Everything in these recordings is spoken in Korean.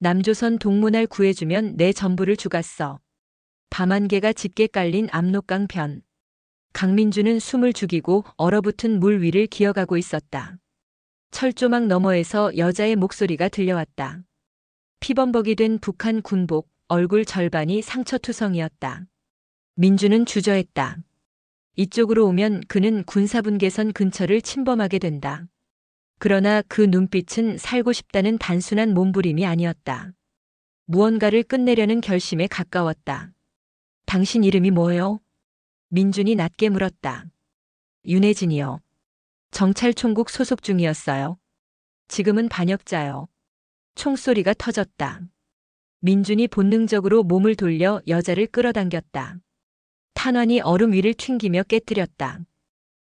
남조선 동문을 구해주면 내 전부를 주갔어. 밤안개가 짙게 깔린 압록강 편. 강민주는 숨을 죽이고 얼어붙은 물 위를 기어가고 있었다. 철조망 너머에서 여자의 목소리가 들려왔다. 피범벅이 된 북한 군복, 얼굴 절반이 상처투성이었다. 민주는 주저했다. 이쪽으로 오면 그는 군사분계선 근처를 침범하게 된다. 그러나 그 눈빛은 살고 싶다는 단순한 몸부림이 아니었다. 무언가를 끝내려는 결심에 가까웠다. 당신 이름이 뭐예요? 민준이 낮게 물었다. 윤혜진이요. 정찰총국 소속 중이었어요. 지금은 반역자요. 총소리가 터졌다. 민준이 본능적으로 몸을 돌려 여자를 끌어당겼다. 탄환이 얼음 위를 튕기며 깨뜨렸다.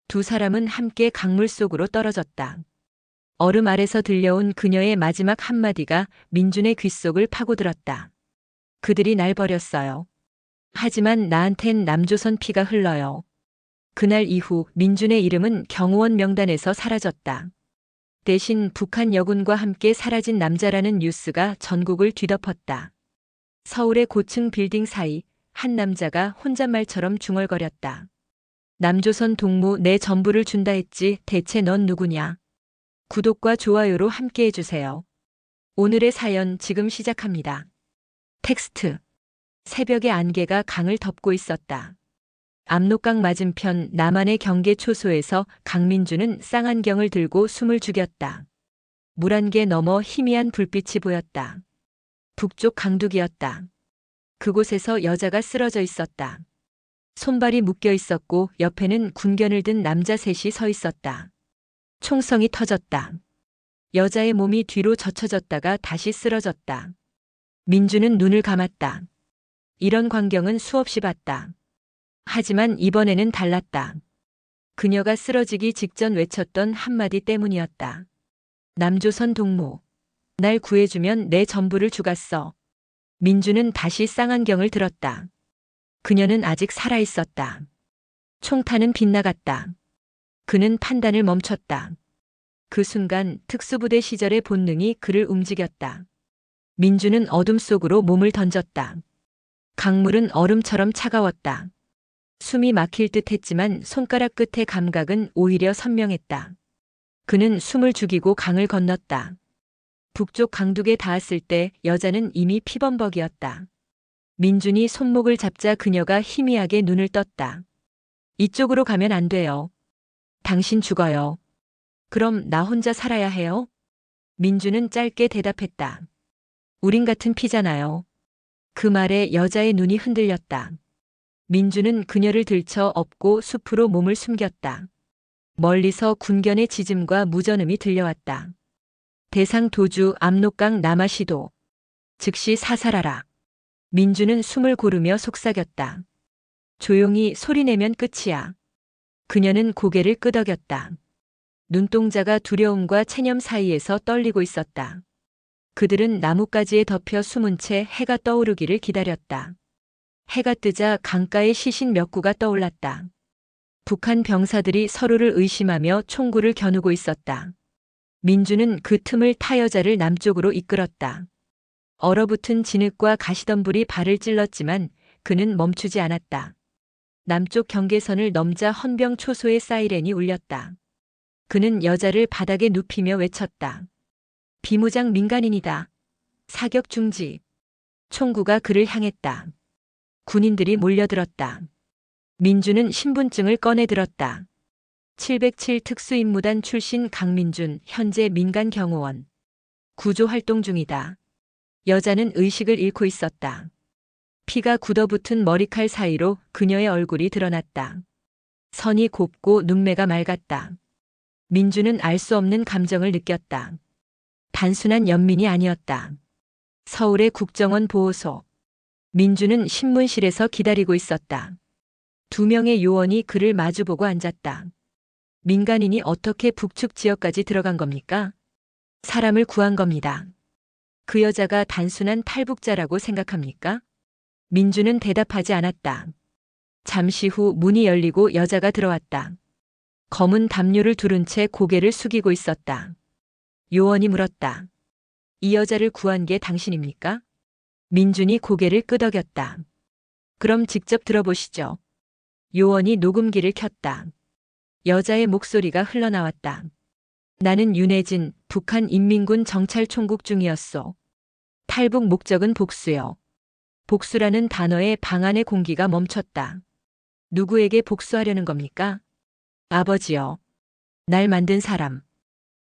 두 사람은 함께 강물 속으로 떨어졌다. 얼음 아래서 들려온 그녀의 마지막 한마디가 민준의 귓속을 파고들었다. 그들이 날 버렸어요. 하지만 나한텐 남조선 피가 흘러요. 그날 이후 민준의 이름은 경호원 명단에서 사라졌다. 대신 북한 여군과 함께 사라진 남자라는 뉴스가 전국을 뒤덮었다. 서울의 고층 빌딩 사이 한 남자가 혼잣말처럼 중얼거렸다. 남조선 동무 내 전부를 준다 했지 대체 넌 누구냐? 구독과 좋아요로 함께 해주세요. 오늘의 사연 지금 시작합니다. 텍스트. 새벽의 안개가 강을 덮고 있었다. 압록강 맞은편 남한의 경계 초소에서 강민주는 쌍안경을 들고 숨을 죽였다. 물안개 너머 희미한 불빛이 보였다. 북쪽 강둑이었다. 그곳에서 여자가 쓰러져 있었다. 손발이 묶여 있었고 옆에는 군견을 든 남자 셋이 서 있었다. 총성이 터졌다. 여자의 몸이 뒤로 젖혀졌다가 다시 쓰러졌다. 민주는 눈을 감았다. 이런 광경은 수없이 봤다. 하지만 이번에는 달랐다. 그녀가 쓰러지기 직전 외쳤던 한마디 때문이었다. 남조선 동무. 날 구해주면 내 전부를 주갔어. 민주는 다시 쌍안경을 들었다. 그녀는 아직 살아있었다. 총탄은 빗나갔다. 그는 판단을 멈췄다. 그 순간 특수부대 시절의 본능이 그를 움직였다. 민주는 어둠 속으로 몸을 던졌다. 강물은 얼음처럼 차가웠다. 숨이 막힐 듯 했지만 손가락 끝의 감각은 오히려 선명했다. 그는 숨을 죽이고 강을 건넜다. 북쪽 강둑에 닿았을 때 여자는 이미 피범벅이었다. 민준이 손목을 잡자 그녀가 희미하게 눈을 떴다. 이쪽으로 가면 안 돼요. 당신 죽어요. 그럼 나 혼자 살아야 해요? 민준은 짧게 대답했다. 우린 같은 피잖아요. 그 말에 여자의 눈이 흔들렸다. 민준은 그녀를 들쳐 업고 숲으로 몸을 숨겼다. 멀리서 군견의 짖음과 무전음이 들려왔다. 대상 도주 압록강 남아시도. 즉시 사살하라. 민준은 숨을 고르며 속삭였다. 조용히 소리내면 끝이야. 그녀는 고개를 끄덕였다. 눈동자가 두려움과 체념 사이에서 떨리고 있었다. 그들은 나뭇가지에 덮여 숨은 채 해가 떠오르기를 기다렸다. 해가 뜨자 강가의 시신 몇 구가 떠올랐다. 북한 병사들이 서로를 의심하며 총구를 겨누고 있었다. 민주는 그 틈을 타 여자를 남쪽으로 이끌었다. 얼어붙은 진흙과 가시덤불이 발을 찔렀지만 그는 멈추지 않았다. 남쪽 경계선을 넘자 헌병 초소의 사이렌이 울렸다. 그는 여자를 바닥에 눕히며 외쳤다. 비무장 민간인이다. 사격 중지. 총구가 그를 향했다. 군인들이 몰려들었다. 민주는 신분증을 꺼내 들었다. 707 특수임무단 출신 강민준, 현재 민간 경호원. 구조 활동 중이다. 여자는 의식을 잃고 있었다. 피가 굳어붙은 머리칼 사이로 그녀의 얼굴이 드러났다. 선이 곱고 눈매가 맑았다. 민주는 알 수 없는 감정을 느꼈다. 단순한 연민이 아니었다. 서울의 국정원 보호소. 민주는 신문실에서 기다리고 있었다. 2명의 요원이 그를 마주보고 앉았다. 민간인이 어떻게 북측 지역까지 들어간 겁니까? 사람을 구한 겁니다. 그 여자가 단순한 탈북자라고 생각합니까? 민주는 대답하지 않았다. 잠시 후 문이 열리고 여자가 들어왔다. 검은 담요를 두른 채 고개를 숙이고 있었다. 요원이 물었다. 이 여자를 구한 게 당신입니까? 민준이 고개를 끄덕였다. 그럼 직접 들어보시죠. 요원이 녹음기를 켰다. 여자의 목소리가 흘러나왔다. 나는 윤혜진, 북한 인민군 정찰총국 중이었소. 탈북 목적은 복수요. 복수라는 단어에 방 안의 공기가 멈췄다. 누구에게 복수하려는 겁니까? 아버지요. 날 만든 사람.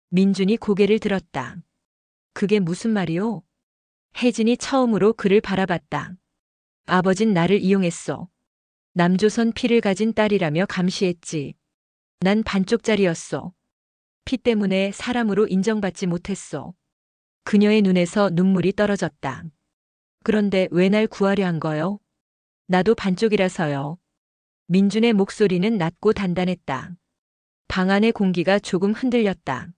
민준이 고개를 들었다. 그게 무슨 말이오? 혜진이 처음으로 그를 바라봤다. 아버진 나를 이용했소. 남조선 피를 가진 딸이라며 감시했지. 난 반쪽짜리였소. 피 때문에 사람으로 인정받지 못했소. 그녀의 눈에서 눈물이 떨어졌다. 그런데 왜 날 구하려 한 거요? 나도 반쪽이라서요. 민준의 목소리는 낮고 단단했다. 방 안의 공기가 조금 흔들렸다.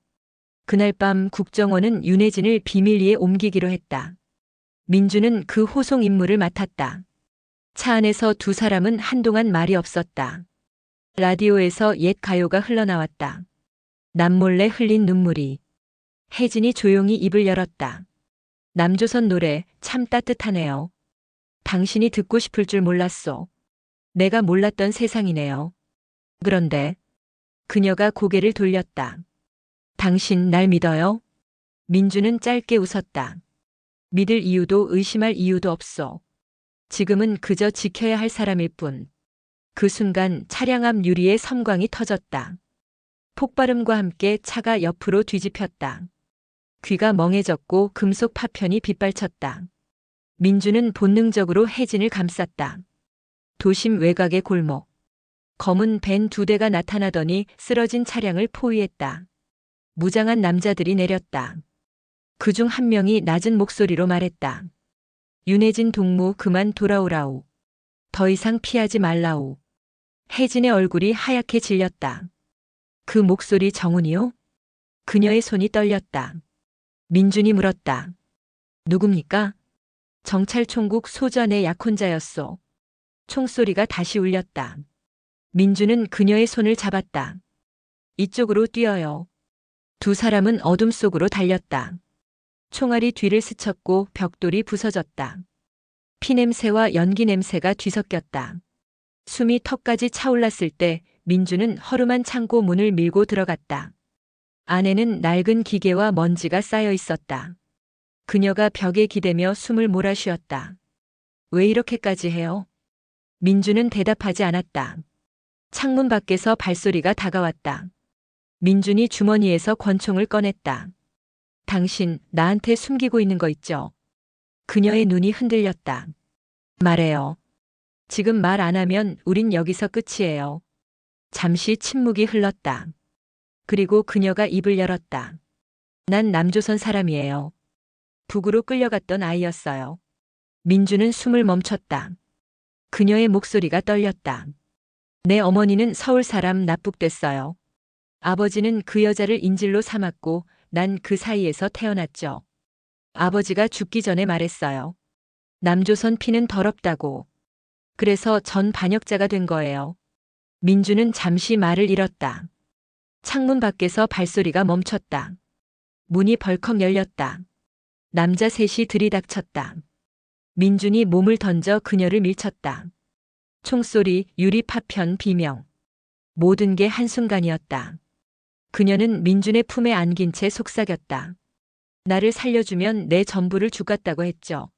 그날 밤 국정원은 윤혜진을 비밀리에 옮기기로 했다. 민준은 그 호송 임무를 맡았다. 차 안에서 두 사람은 한동안 말이 없었다. 라디오에서 옛 가요가 흘러나왔다. 남몰래 흘린 눈물이. 혜진이 조용히 입을 열었다. 남조선 노래 참 따뜻하네요. 당신이 듣고 싶을 줄 몰랐소. 내가 몰랐던 세상이네요. 그런데 그녀가 고개를 돌렸다. 당신 날 믿어요? 민주는 짧게 웃었다. 믿을 이유도 의심할 이유도 없어. 지금은 그저 지켜야 할 사람일 뿐. 그 순간 차량 앞 유리에 섬광이 터졌다. 폭발음과 함께 차가 옆으로 뒤집혔다. 귀가 멍해졌고 금속 파편이 빗발쳤다. 민주는 본능적으로 혜진을 감쌌다. 도심 외곽의 골목. 검은 밴 두 대가 나타나더니 쓰러진 차량을 포위했다. 무장한 남자들이 내렸다. 그중 한 명이 낮은 목소리로 말했다. 윤혜진 동무 그만 돌아오라우. 더 이상 피하지 말라우. 혜진의 얼굴이 하얗게 질렸다. 그 목소리 정훈이요? 그녀의 손이 떨렸다. 민준이 물었다. 누굽니까? 정찰총국 소전의 약혼자였소. 총소리가 다시 울렸다. 민준은 그녀의 손을 잡았다. 이쪽으로 뛰어요. 두 사람은 어둠 속으로 달렸다. 총알이 뒤를 스쳤고 벽돌이 부서졌다. 피냄새와 연기 냄새가 뒤섞였다. 숨이 턱까지 차올랐을 때 민주는 허름한 창고 문을 밀고 들어갔다. 안에는 낡은 기계와 먼지가 쌓여 있었다. 그녀가 벽에 기대며 숨을 몰아쉬었다. 왜 이렇게까지 해요? 민주는 대답하지 않았다. 창문 밖에서 발소리가 다가왔다. 민준이 주머니에서 권총을 꺼냈다. 당신 나한테 숨기고 있는 거 있죠? 그녀의 눈이 흔들렸다. 말해요. 지금 말 안 하면 우린 여기서 끝이에요. 잠시 침묵이 흘렀다. 그리고 그녀가 입을 열었다. 난 남조선 사람이에요. 북으로 끌려갔던 아이였어요. 민주는 숨을 멈췄다. 그녀의 목소리가 떨렸다. 내 어머니는 서울 사람 납북됐어요. 아버지는 그 여자를 인질로 삼았고 난 그 사이에서 태어났죠. 아버지가 죽기 전에 말했어요. 남조선 피는 더럽다고. 그래서 전 반역자가 된 거예요. 민주는 잠시 말을 잃었다. 창문 밖에서 발소리가 멈췄다. 문이 벌컥 열렸다. 남자 셋이 들이닥쳤다. 민준이 몸을 던져 그녀를 밀쳤다. 총소리, 유리 파편, 비명. 모든 게 한순간이었다. 그녀는 민준의 품에 안긴 채 속삭였다. 나를 살려주면 내 전부를 주겠다고 했죠.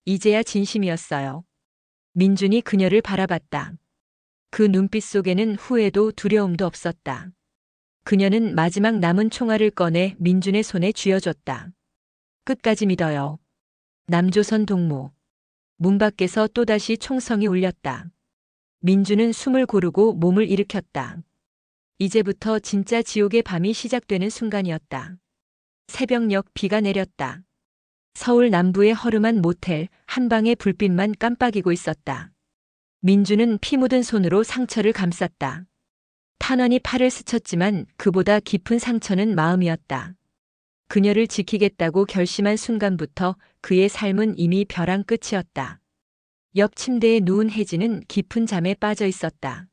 이제야 진심이었어요. 민준이 그녀를 바라봤다. 그 눈빛 속에는 후회도 두려움도 없었다. 그녀는 마지막 남은 총알을 꺼내 민준의 손에 쥐어줬다. 끝까지 믿어요. 남조선 동무. 문 밖에서 또다시 총성이 울렸다. 민준은 숨을 고르고 몸을 일으켰다. 이제부터 진짜 지옥의 밤이 시작되는 순간이었다. 새벽녘 비가 내렸다. 서울 남부의 허름한 모텔 한 방의 불빛만 깜빡이고 있었다. 민주는 피 묻은 손으로 상처를 감쌌다. 탄환이 팔을 스쳤지만 그보다 깊은 상처는 마음이었다. 그녀를 지키겠다고 결심한 순간부터 그의 삶은 이미 벼랑 끝이었다. 옆 침대에 누운 혜진은 깊은 잠에 빠져 있었다.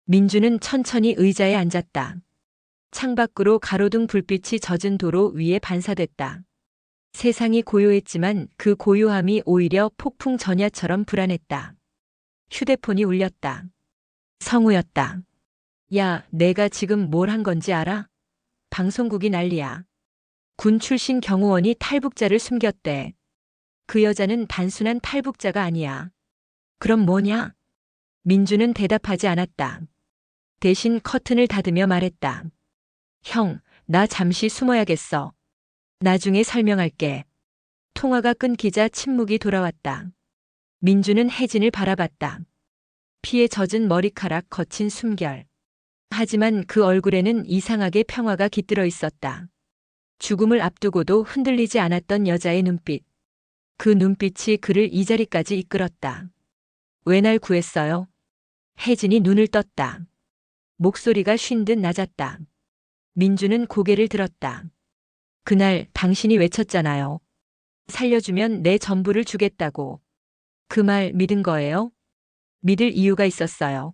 민주는 천천히 의자에 앉았다. 창밖으로 가로등 불빛이 젖은 도로 위에 반사됐다. 세상이 고요했지만 그 고요함이 오히려 폭풍 전야처럼 불안했다. 휴대폰이 울렸다. 성우였다. 야, 내가 지금 뭘 한 건지 알아? 방송국이 난리야. 군 출신 경호원이 탈북자를 숨겼대. 그 여자는 단순한 탈북자가 아니야. 그럼 뭐냐? 민주는 대답하지 않았다. 대신 커튼을 닫으며 말했다. 형, 나 잠시 숨어야겠어. 나중에 설명할게. 통화가 끊기자 침묵이 돌아왔다. 민주는 혜진을 바라봤다. 피에 젖은 머리카락, 거친 숨결. 하지만 그 얼굴에는 이상하게 평화가 깃들어 있었다. 죽음을 앞두고도 흔들리지 않았던 여자의 눈빛. 그 눈빛이 그를 이 자리까지 이끌었다. 왜 날 구했어요? 혜진이 눈을 떴다. 목소리가 쉰 듯 낮았다. 민주는 고개를 들었다. 그날 당신이 외쳤잖아요. 살려주면 내 전부를 주겠다고. 그 말 믿은 거예요? 믿을 이유가 있었어요.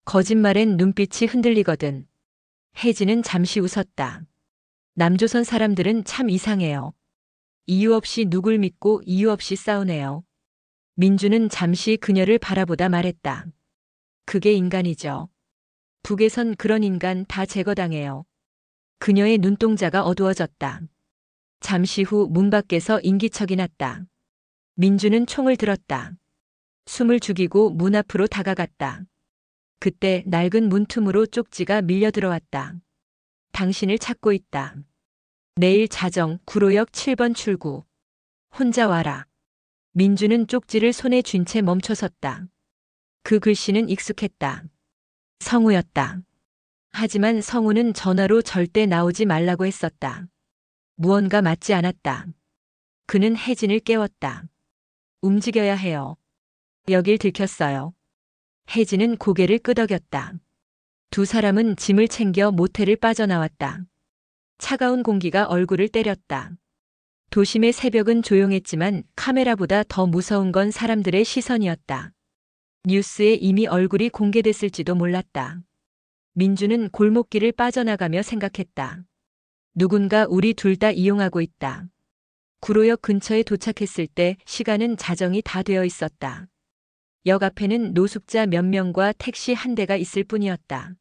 거짓말엔 눈빛이 흔들리거든. 혜진은 잠시 웃었다. 남조선 사람들은 참 이상해요. 이유 없이 누굴 믿고 이유 없이 싸우네요. 민주는 잠시 그녀를 바라보다 말했다. 그게 인간이죠. 북에선 그런 인간 다 제거당해요. 그녀의 눈동자가 어두워졌다. 잠시 후 문 밖에서 인기척이 났다. 민주는 총을 들었다. 숨을 죽이고 문 앞으로 다가갔다. 그때 낡은 문틈으로 쪽지가 밀려 들어왔다. 당신을 찾고 있다. 내일 자정 구로역 7번 출구. 혼자 와라. 민주는 쪽지를 손에 쥔 채 멈춰섰다. 그 글씨는 익숙했다. 성우였다. 하지만 성우는 전화로 절대 나오지 말라고 했었다. 무언가 맞지 않았다. 그는 혜진을 깨웠다. 움직여야 해요. 여길 들켰어요. 혜진은 고개를 끄덕였다. 두 사람은 짐을 챙겨 모텔을 빠져나왔다. 차가운 공기가 얼굴을 때렸다. 도심의 새벽은 조용했지만 카메라보다 더 무서운 건 사람들의 시선이었다. 뉴스에 이미 얼굴이 공개됐을지도 몰랐다. 민주는 골목길을 빠져나가며 생각했다. 누군가 우리 둘 다 이용하고 있다. 구로역 근처에 도착했을 때 시간은 자정이 다 되어 있었다. 역 앞에는 노숙자 몇 명과 택시 한 대가 있을 뿐이었다.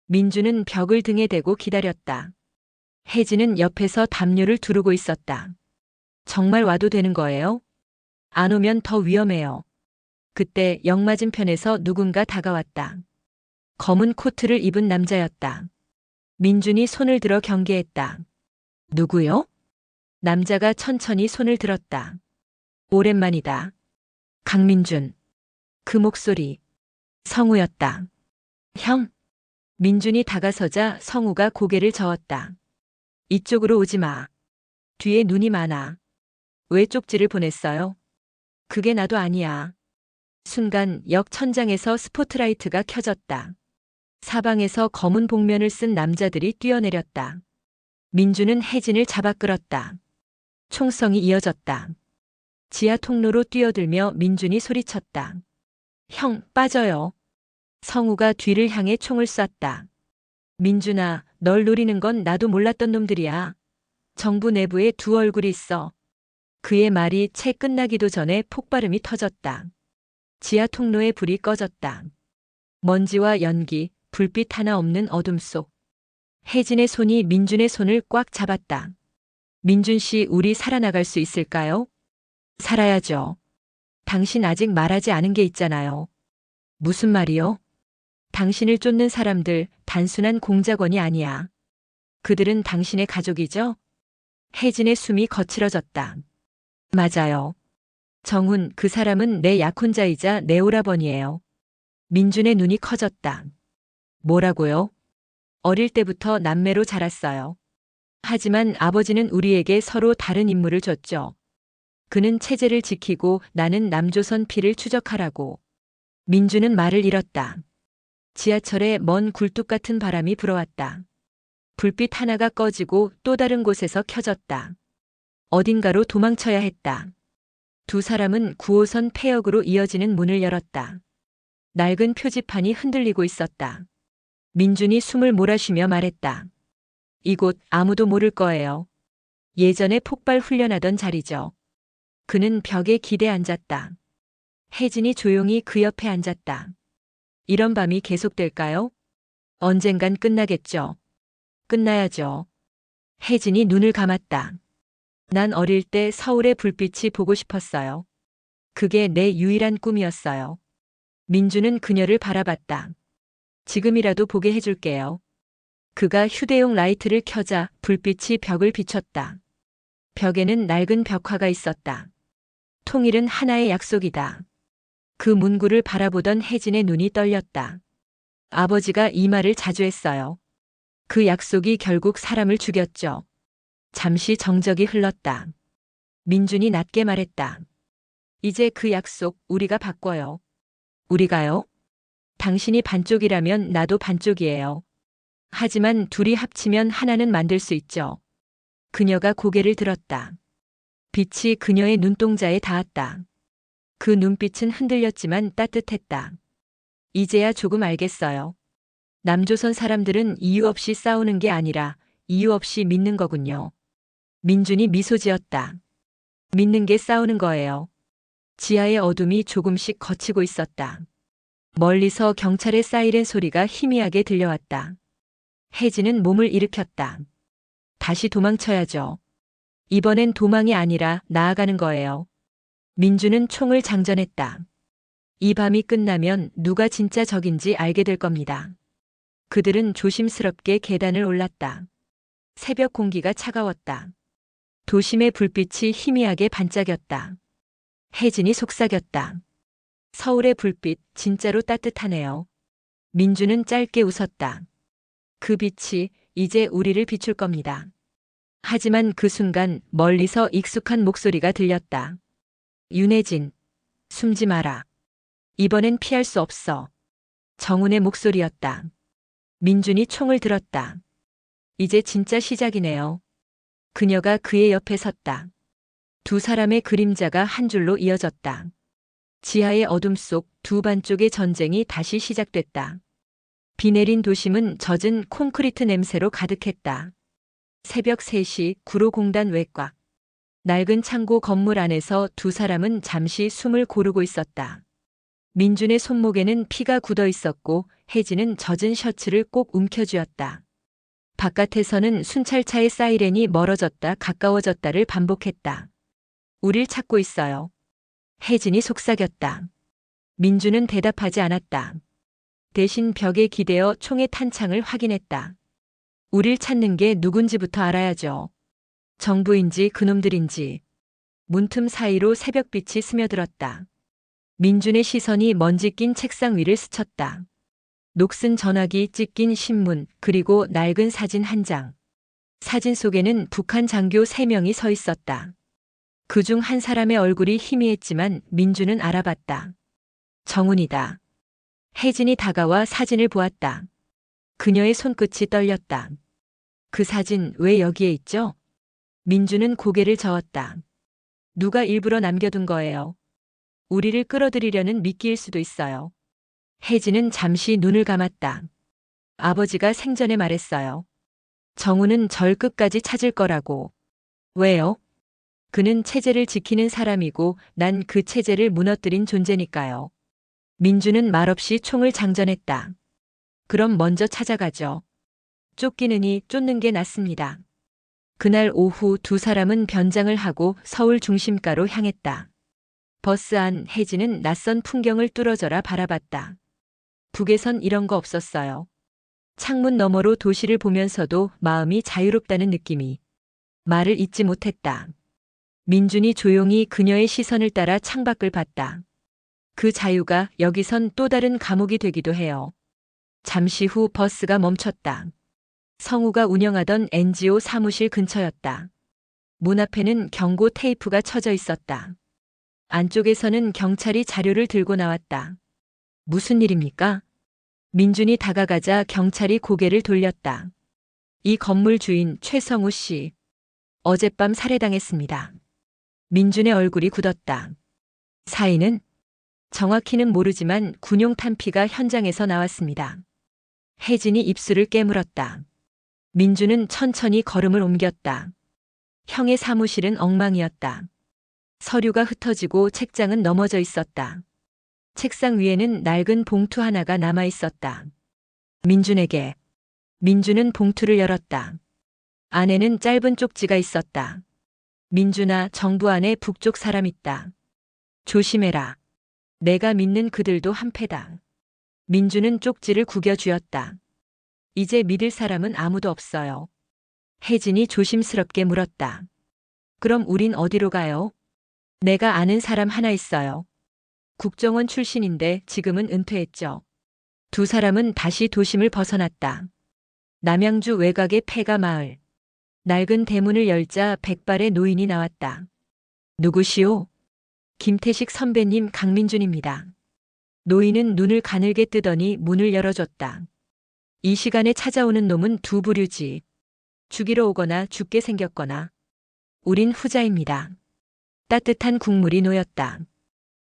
민주는 벽을 등에 대고 기다렸다. 혜진은 옆에서 담요를 두르고 있었다. 정말 와도 되는 거예요? 안 오면 더 위험해요. 그때 역 맞은편에서 누군가 다가왔다. 검은 코트를 입은 남자였다. 민준이 손을 들어 경계했다. 누구요? 남자가 천천히 손을 들었다. 오랜만이다. 강민준. 그 목소리. 성우였다. 형. 민준이 다가서자 성우가 고개를 저었다. 이쪽으로 오지 마. 뒤에 눈이 많아. 왜 쪽지를 보냈어요? 그게 나도 아니야. 순간 역 천장에서 스포트라이트가 켜졌다. 사방에서 검은 복면을 쓴 남자들이 뛰어내렸다. 민주는 혜진을 잡아 끌었다. 총성이 이어졌다. 지하 통로로 뛰어들며 민준이 소리쳤다. 형, 빠져요. 성우가 뒤를 향해 총을 쐈다. 민준아, 널 노리는 건 나도 몰랐던 놈들이야. 정부 내부에 두 얼굴이 있어. 그의 말이 채 끝나기도 전에 폭발음이 터졌다. 지하 통로에 불이 꺼졌다. 먼지와 연기, 불빛 하나 없는 어둠 속. 혜진의 손이 민준의 손을 꽉 잡았다. 민준 씨, 우리 살아나갈 수 있을까요? 살아야죠. 당신 아직 말하지 않은 게 있잖아요. 무슨 말이요? 당신을 쫓는 사람들 단순한 공작원이 아니야. 그들은 당신의 가족이죠? 혜진의 숨이 거칠어졌다. 맞아요. 정훈, 그 사람은 내 약혼자이자 내 오라버니예요. 민준의 눈이 커졌다. 뭐라고요? 어릴 때부터 남매로 자랐어요. 하지만 아버지는 우리에게 서로 다른 임무를 줬죠. 그는 체제를 지키고 나는 남조선 피를 추적하라고. 민준은 말을 잃었다. 지하철에 먼 굴뚝 같은 바람이 불어왔다. 불빛 하나가 꺼지고 또 다른 곳에서 켜졌다. 어딘가로 도망쳐야 했다. 두 사람은 9호선 폐역으로 이어지는 문을 열었다. 낡은 표지판이 흔들리고 있었다. 민준이 숨을 몰아쉬며 말했다. 이곳 아무도 모를 거예요. 예전에 폭발 훈련하던 자리죠. 그는 벽에 기대 앉았다. 혜진이 조용히 그 옆에 앉았다. 이런 밤이 계속될까요? 언젠간 끝나겠죠. 끝나야죠. 혜진이 눈을 감았다. 난 어릴 때 서울의 불빛이 보고 싶었어요. 그게 내 유일한 꿈이었어요. 민주는 그녀를 바라봤다. 지금이라도 보게 해줄게요. 그가 휴대용 라이트를 켜자 불빛이 벽을 비췄다. 벽에는 낡은 벽화가 있었다. 통일은 하나의 약속이다. 그 문구를 바라보던 혜진의 눈이 떨렸다. 아버지가 이 말을 자주 했어요. 그 약속이 결국 사람을 죽였죠. 잠시 정적이 흘렀다. 민준이 낮게 말했다. 이제 그 약속 우리가 바꿔요. 우리가요? 당신이 반쪽이라면 나도 반쪽이에요. 하지만 둘이 합치면 하나는 만들 수 있죠. 그녀가 고개를 들었다. 빛이 그녀의 눈동자에 닿았다. 그 눈빛은 흔들렸지만 따뜻했다. 이제야 조금 알겠어요. 남조선 사람들은 이유 없이 싸우는 게 아니라 이유 없이 믿는 거군요. 민준이 미소 지었다. 믿는 게 싸우는 거예요. 지하의 어둠이 조금씩 걷히고 있었다. 멀리서 경찰의 사이렌 소리가 희미하게 들려왔다. 혜진은 몸을 일으켰다. 다시 도망쳐야죠. 이번엔 도망이 아니라 나아가는 거예요. 민주는 총을 장전했다. 이 밤이 끝나면 누가 진짜 적인지 알게 될 겁니다. 그들은 조심스럽게 계단을 올랐다. 새벽 공기가 차가웠다. 도심의 불빛이 희미하게 반짝였다. 혜진이 속삭였다. 서울의 불빛 진짜로 따뜻하네요. 민주는 짧게 웃었다. 그 빛이 이제 우리를 비출 겁니다. 하지만 그 순간 멀리서 익숙한 목소리가 들렸다. 윤혜진, 숨지 마라. 이번엔 피할 수 없어. 정훈의 목소리였다. 민준이 총을 들었다. 이제 진짜 시작이네요. 그녀가 그의 옆에 섰다. 두 사람의 그림자가 한 줄로 이어졌다. 지하의 어둠 속 두 반쪽의 전쟁이 다시 시작됐다. 비 내린 도심은 젖은 콘크리트 냄새로 가득했다. 새벽 3시 구로공단 외곽. 낡은 창고 건물 안에서 두 사람은 잠시 숨을 고르고 있었다. 민준의 손목에는 피가 굳어 있었고 혜진은 젖은 셔츠를 꼭 움켜쥐었다. 바깥에서는 순찰차의 사이렌이 멀어졌다 가까워졌다를 반복했다. 우릴 찾고 있어요. 혜진이 속삭였다. 민준은 대답하지 않았다. 대신 벽에 기대어 총의 탄창을 확인했다. 우릴 찾는 게 누군지부터 알아야죠. 정부인지 그놈들인지. 문틈 사이로 새벽빛이 스며들었다. 민준의 시선이 먼지 낀 책상 위를 스쳤다. 녹슨 전화기 찢긴 신문 그리고 낡은 사진 한 장. 사진 속에는 북한 장교 3명이 서 있었다. 그중 한 사람의 얼굴이 희미했지만 민준은 알아봤다. 정훈이다. 혜진이 다가와 사진을 보았다. 그녀의 손끝이 떨렸다. 그 사진 왜 여기에 있죠? 민준은 고개를 저었다. 누가 일부러 남겨둔 거예요. 우리를 끌어들이려는 미끼일 수도 있어요. 혜진은 잠시 눈을 감았다. 아버지가 생전에 말했어요. 정우는 절 끝까지 찾을 거라고. 왜요? 그는 체제를 지키는 사람이고 난 그 체제를 무너뜨린 존재니까요. 민주는 말없이 총을 장전했다. 그럼 먼저 찾아가죠. 쫓기느니 쫓는 게 낫습니다. 그날 오후 두 사람은 변장을 하고 서울 중심가로 향했다. 버스 안 혜진은 낯선 풍경을 뚫어져라 바라봤다. 북에선 이런 거 없었어요. 창문 너머로 도시를 보면서도 마음이 자유롭다는 느낌이. 말을 잇지 못했다. 민준이 조용히 그녀의 시선을 따라 창밖을 봤다. 그 자유가 여기선 또 다른 감옥이 되기도 해요. 잠시 후 버스가 멈췄다. 성우가 운영하던 NGO 사무실 근처였다. 문 앞에는 경고 테이프가 쳐져 있었다. 안쪽에서는 경찰이 자료를 들고 나왔다. 무슨 일입니까? 민준이 다가가자 경찰이 고개를 돌렸다. 이 건물 주인 최성우 씨. 어젯밤 살해당했습니다. 민준의 얼굴이 굳었다. 사인은? 정확히는 모르지만 군용 탄피가 현장에서 나왔습니다. 혜진이 입술을 깨물었다. 민준은 천천히 걸음을 옮겼다. 형의 사무실은 엉망이었다. 서류가 흩어지고 책장은 넘어져 있었다. 책상 위에는 낡은 봉투 하나가 남아 있었다. 민준에게. 민준은 봉투를 열었다. 안에는 짧은 쪽지가 있었다. 민준아, 정부 안에 북쪽 사람 있다. 조심해라. 내가 믿는 그들도 한패다. 민준은 쪽지를 구겨 쥐었다. 이제 믿을 사람은 아무도 없어요. 혜진이 조심스럽게 물었다. 그럼 우린 어디로 가요? 내가 아는 사람 하나 있어요. 국정원 출신인데 지금은 은퇴했죠. 두 사람은 다시 도심을 벗어났다. 남양주 외곽의 폐가 마을. 낡은 대문을 열자 백발의 노인이 나왔다. 누구시오? 김태식 선배님, 강민준입니다. 노인은 눈을 가늘게 뜨더니 문을 열어줬다. 이 시간에 찾아오는 놈은 두 부류지. 죽이러 오거나 죽게 생겼거나. 우린 후자입니다. 따뜻한 국물이 놓였다.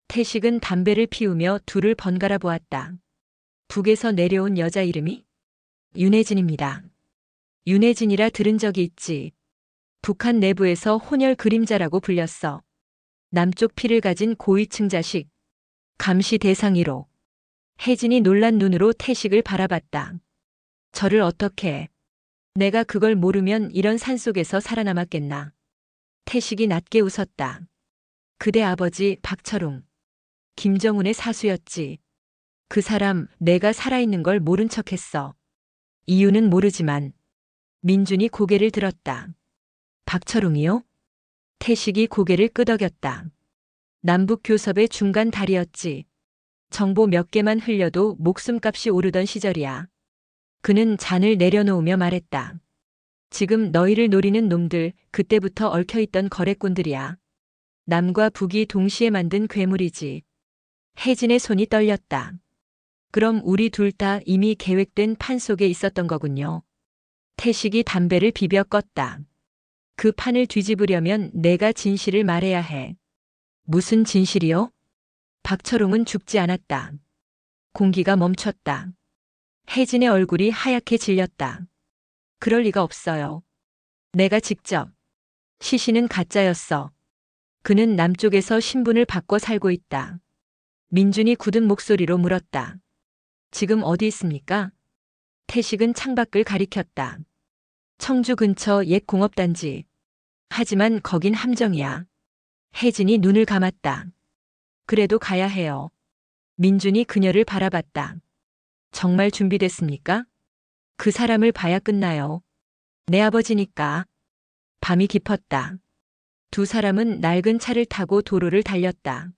태식은 담배를 피우며 둘을 번갈아 보았다. 북에서 내려온 여자 이름이? 윤혜진입니다. 윤혜진이라 들은 적이 있지. 북한 내부에서 혼혈 그림자라고 불렸어. 남쪽 피를 가진 고위층 자식. 감시 대상 1호. 혜진이 놀란 눈으로 태식을 바라봤다. 저를 어떻게? 내가 그걸 모르면 이런 산속에서 살아남았겠나. 태식이 낮게 웃었다. 그대 아버지 박철웅. 김정은의 사수였지. 그 사람 내가 살아있는 걸 모른 척했어. 이유는 모르지만. 민준이 고개를 들었다. 박철웅이요? 태식이 고개를 끄덕였다. 남북 교섭의 중간 다리였지. 정보 몇 개만 흘려도 목숨값이 오르던 시절이야. 그는 잔을 내려놓으며 말했다. 지금 너희를 노리는 놈들 그때부터 얽혀있던 거래꾼들이야. 남과 북이 동시에 만든 괴물이지. 혜진의 손이 떨렸다. 그럼 우리 둘 다 이미 계획된 판 속에 있었던 거군요. 태식이 담배를 비벼 껐다. 그 판을 뒤집으려면 내가 진실을 말해야 해. 무슨 진실이요? 박철웅은 죽지 않았다. 공기가 멈췄다. 혜진의 얼굴이 하얗게 질렸다. 그럴 리가 없어요. 내가 직접. 시신은 가짜였어. 그는 남쪽에서 신분을 바꿔 살고 있다. 민준이 굳은 목소리로 물었다. 지금 어디 있습니까? 태식은 창밖을 가리켰다. 청주 근처 옛 공업단지. 하지만 거긴 함정이야. 혜진이 눈을 감았다. 그래도 가야 해요. 민준이 그녀를 바라봤다. 정말 준비됐습니까? 그 사람을 봐야 끝나요. 내 아버지니까. 밤이 깊었다. 두 사람은 낡은 차를 타고 도로를 달렸다.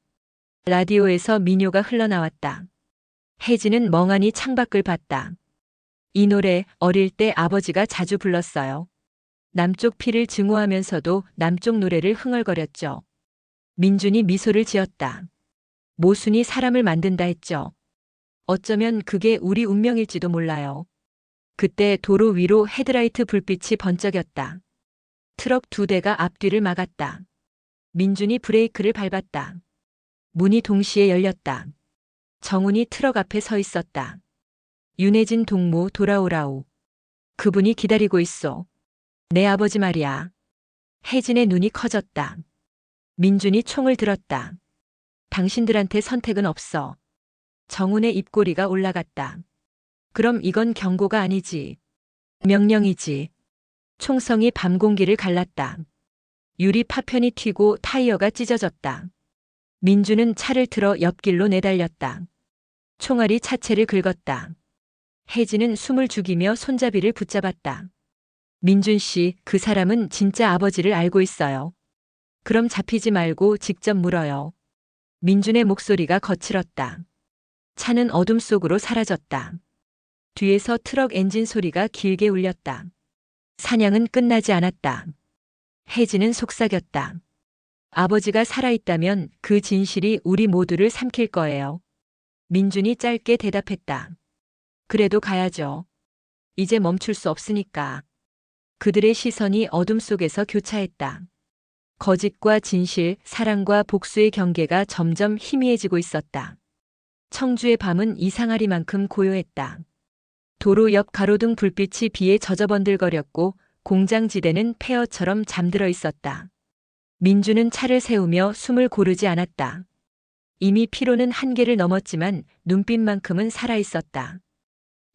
라디오에서 민요가 흘러나왔다. 혜진은 멍하니 창밖을 봤다. 이 노래 어릴 때 아버지가 자주 불렀어요. 남쪽 피를 증오하면서도 남쪽 노래를 흥얼거렸죠. 민준이 미소를 지었다. 모순이 사람을 만든다 했죠. 어쩌면 그게 우리 운명일지도 몰라요. 그때 도로 위로 헤드라이트 불빛이 번쩍였다. 트럭 두 대가 앞뒤를 막았다. 민준이 브레이크를 밟았다. 문이 동시에 열렸다. 정훈이 트럭 앞에 서 있었다. 윤혜진 동무 돌아오라우. 그분이 기다리고 있어. 내 아버지 말이야. 혜진의 눈이 커졌다. 민준이 총을 들었다. 당신들한테 선택은 없어. 정훈의 입꼬리가 올라갔다. 그럼 이건 경고가 아니지. 명령이지. 총성이 밤 공기를 갈랐다. 유리 파편이 튀고 타이어가 찢어졌다. 민준은 차를 틀어 옆길로 내달렸다. 총알이 차체를 긁었다. 혜진은 숨을 죽이며 손잡이를 붙잡았다. 민준 씨, 그 사람은 진짜 아버지를 알고 있어요. 그럼 잡히지 말고 직접 물어요. 민준의 목소리가 거칠었다. 차는 어둠 속으로 사라졌다. 뒤에서 트럭 엔진 소리가 길게 울렸다. 사냥은 끝나지 않았다. 혜진은 속삭였다. 아버지가 살아있다면 그 진실이 우리 모두를 삼킬 거예요. 민준이 짧게 대답했다. 그래도 가야죠. 이제 멈출 수 없으니까. 그들의 시선이 어둠 속에서 교차했다. 거짓과 진실, 사랑과 복수의 경계가 점점 희미해지고 있었다. 청주의 밤은 이상하리만큼 고요했다. 도로 옆 가로등 불빛이 비에 젖어번들거렸고 공장지대는 폐허처럼 잠들어 있었다. 민주는 차를 세우며 숨을 고르지 않았다. 이미 피로는 한계를 넘었지만 눈빛만큼은 살아있었다.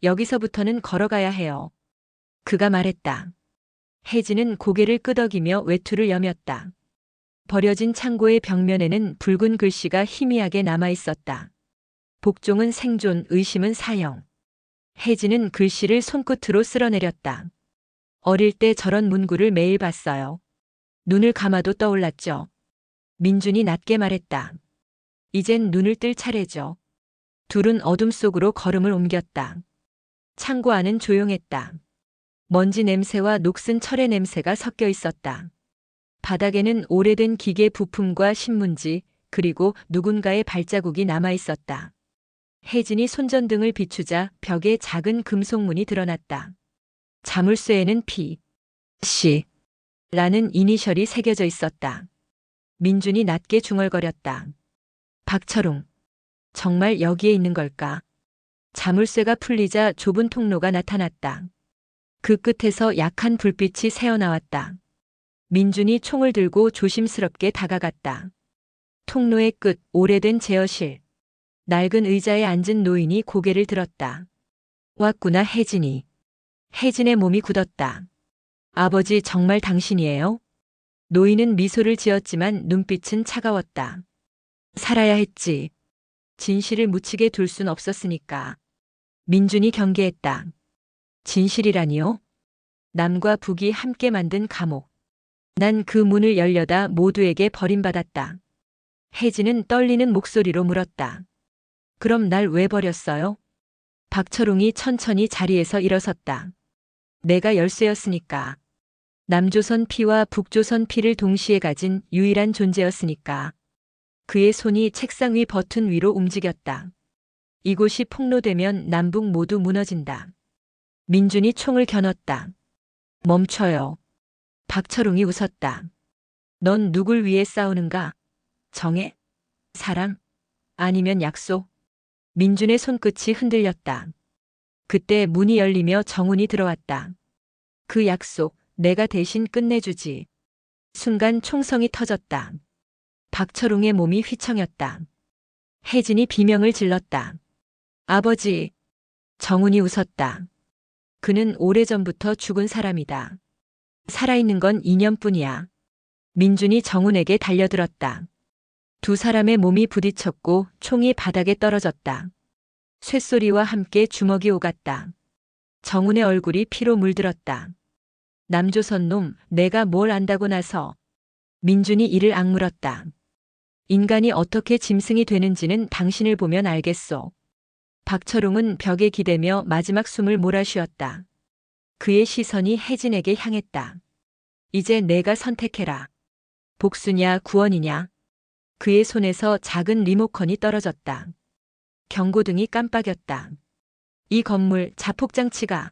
여기서부터는 걸어가야 해요. 그가 말했다. 혜진은 고개를 끄덕이며 외투를 여몄다. 버려진 창고의 벽면에는 붉은 글씨가 희미하게 남아있었다. 복종은 생존, 의심은 사형. 혜진은 글씨를 손끝으로 쓸어내렸다. 어릴 때 저런 문구를 매일 봤어요. 눈을 감아도 떠올랐죠. 민준이 낮게 말했다. 이젠 눈을 뜰 차례죠. 둘은 어둠 속으로 걸음을 옮겼다. 창고 안은 조용했다. 먼지 냄새와 녹슨 철의 냄새가 섞여 있었다. 바닥에는 오래된 기계 부품과 신문지, 그리고 누군가의 발자국이 남아 있었다. 혜진이 손전등을 비추자 벽에 작은 금속문이 드러났다. 자물쇠에는 P, C 라는 이니셜이 새겨져 있었다. 민준이 낮게 중얼거렸다. 박철웅, 정말 여기에 있는 걸까? 자물쇠가 풀리자 좁은 통로가 나타났다. 그 끝에서 약한 불빛이 새어나왔다. 민준이 총을 들고 조심스럽게 다가갔다. 통로의 끝, 오래된 제어실. 낡은 의자에 앉은 노인이 고개를 들었다. 왔구나, 혜진이. 혜진의 몸이 굳었다. 아버지, 정말 당신이에요? 노인은 미소를 지었지만 눈빛은 차가웠다. 살아야 했지. 진실을 묻히게 둘 순 없었으니까. 민준이 경계했다. 진실이라니요? 남과 북이 함께 만든 감옥. 난 그 문을 열려다 모두에게 버림받았다. 혜진은 떨리는 목소리로 물었다. 그럼 날 왜 버렸어요? 박철웅이 천천히 자리에서 일어섰다. 내가 열쇠였으니까. 남조선 피와 북조선 피를 동시에 가진 유일한 존재였으니까. 그의 손이 책상 위 버튼 위로 움직였다. 이곳이 폭로되면 남북 모두 무너진다. 민준이 총을 겨눴다. 멈춰요. 박철웅이 웃었다. 넌 누굴 위해 싸우는가? 정해? 사랑? 아니면 약속? 민준의 손끝이 흔들렸다. 그때 문이 열리며 정훈이 들어왔다. 그 약속, 내가 대신 끝내주지. 순간 총성이 터졌다. 박철웅의 몸이 휘청였다. 혜진이 비명을 질렀다. 아버지. 정훈이 웃었다. 그는 오래전부터 죽은 사람이다. 살아있는 건 인연뿐이야. 민준이 정훈에게 달려들었다. 두 사람의 몸이 부딪혔고 총이 바닥에 떨어졌다. 쇳소리와 함께 주먹이 오갔다. 정훈의 얼굴이 피로 물들었다. 남조선 놈, 내가 뭘 안다고 나서. 민준이 이를 악물었다. 인간이 어떻게 짐승이 되는지는 당신을 보면 알겠소. 박철웅은 벽에 기대며 마지막 숨을 몰아쉬었다. 그의 시선이 혜진에게 향했다. 이제 내가 선택해라. 복수냐 구원이냐. 그의 손에서 작은 리모컨이 떨어졌다. 경고등이 깜빡였다. 이 건물 자폭장치가.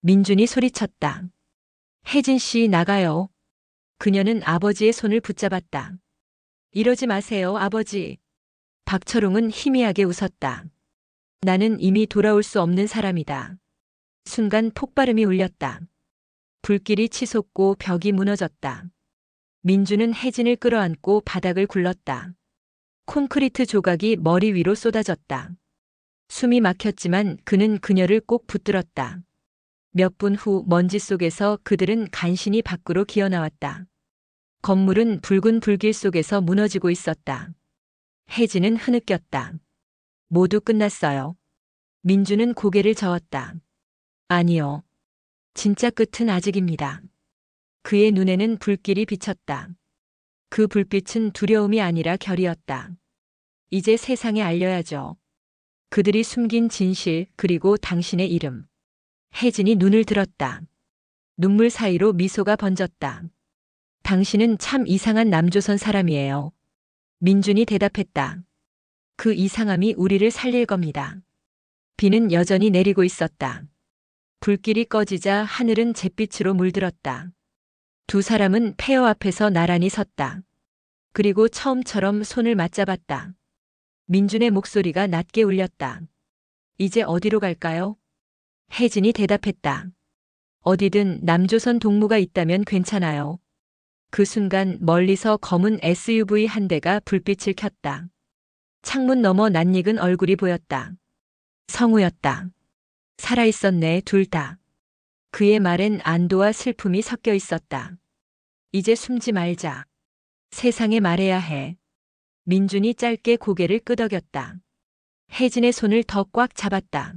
민준이 소리쳤다. 혜진 씨 나가요. 그녀는 아버지의 손을 붙잡았다. 이러지 마세요, 아버지. 박철웅은 희미하게 웃었다. 나는 이미 돌아올 수 없는 사람이다. 순간 폭발음이 울렸다. 불길이 치솟고 벽이 무너졌다. 민준은 혜진을 끌어안고 바닥을 굴렀다. 콘크리트 조각이 머리 위로 쏟아졌다. 숨이 막혔지만 그는 그녀를 꼭 붙들었다. 몇 분 후 먼지 속에서 그들은 간신히 밖으로 기어나왔다. 건물은 붉은 불길 속에서 무너지고 있었다. 혜진은 흐느꼈다. 모두 끝났어요. 민준은 고개를 저었다. 아니요. 진짜 끝은 아직입니다. 그의 눈에는 불길이 비쳤다. 그 불빛은 두려움이 아니라 결이었다. 이제 세상에 알려야죠. 그들이 숨긴 진실, 그리고 당신의 이름. 혜진이 눈을 들었다. 눈물 사이로 미소가 번졌다. 당신은 참 이상한 남조선 사람이에요. 민준이 대답했다. 그 이상함이 우리를 살릴 겁니다. 비는 여전히 내리고 있었다. 불길이 꺼지자 하늘은 잿빛으로 물들었다. 두 사람은 폐허 앞에서 나란히 섰다. 그리고 처음처럼 손을 맞잡았다. 민준의 목소리가 낮게 울렸다. 이제 어디로 갈까요? 혜진이 대답했다. 어디든 남조선 동무가 있다면 괜찮아요. 그 순간 멀리서 검은 SUV 한 대가 불빛을 켰다. 창문 너머 낯익은 얼굴이 보였다. 성우였다. 살아있었네, 둘 다. 그의 말엔 안도와 슬픔이 섞여 있었다. 이제 숨지 말자. 세상에 말해야 해. 민준이 짧게 고개를 끄덕였다. 혜진의 손을 더 꽉 잡았다.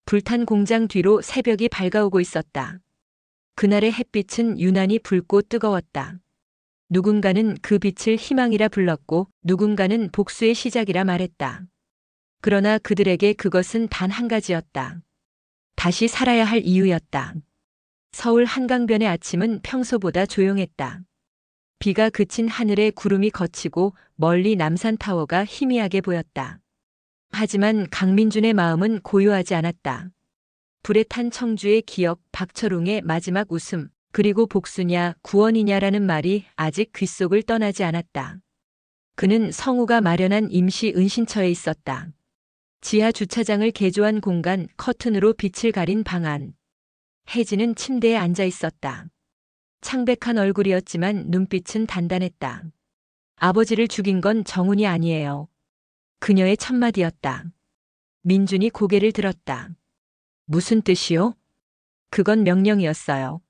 불탄 공장 뒤로 새벽이 밝아오고 있었다. 그날의 햇빛은 유난히 붉고 뜨거웠다. 누군가는 그 빛을 희망이라 불렀고 누군가는 복수의 시작이라 말했다. 그러나 그들에게 그것은 단 한 가지였다. 다시 살아야 할 이유였다. 서울 한강변의 아침은 평소보다 조용했다. 비가 그친 하늘에 구름이 걷히고 멀리 남산타워가 희미하게 보였다. 하지만 강민준의 마음은 고요하지 않았다. 불에 탄 청주의 기억, 박철웅의 마지막 웃음, 그리고 복수냐 구원이냐라는 말이 아직 귓속을 떠나지 않았다. 그는 성우가 마련한 임시 은신처에 있었다. 지하 주차장을 개조한 공간, 커튼으로 빛을 가린 방 안. 혜진은 침대에 앉아 있었다. 창백한 얼굴이었지만 눈빛은 단단했다. 아버지를 죽인 건 정훈이 아니에요. 그녀의 첫마디였다. 민준이 고개를 들었다. 무슨 뜻이요? 그건 명령이었어요.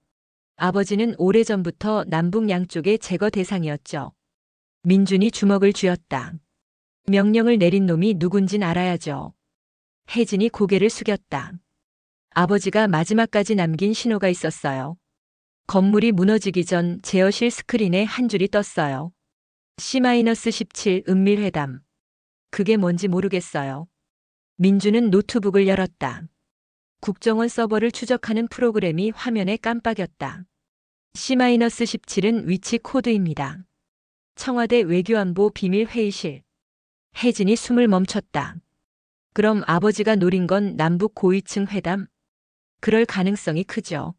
아버지는 오래전부터 남북 양쪽의 제거 대상이었죠. 민준이 주먹을 쥐었다. 명령을 내린 놈이 누군진 알아야죠. 혜진이 고개를 숙였다. 아버지가 마지막까지 남긴 신호가 있었어요. 건물이 무너지기 전 제어실 스크린에 한 줄이 떴어요. C-17 은밀회담. 그게 뭔지 모르겠어요. 민주는 노트북을 열었다. 국정원 서버를 추적하는 프로그램이 화면에 깜빡였다. C-17은 위치 코드입니다. 청와대 외교안보 비밀회의실. 혜진이 숨을 멈췄다. 그럼 아버지가 노린 건 남북 고위층 회담? 그럴 가능성이 크죠.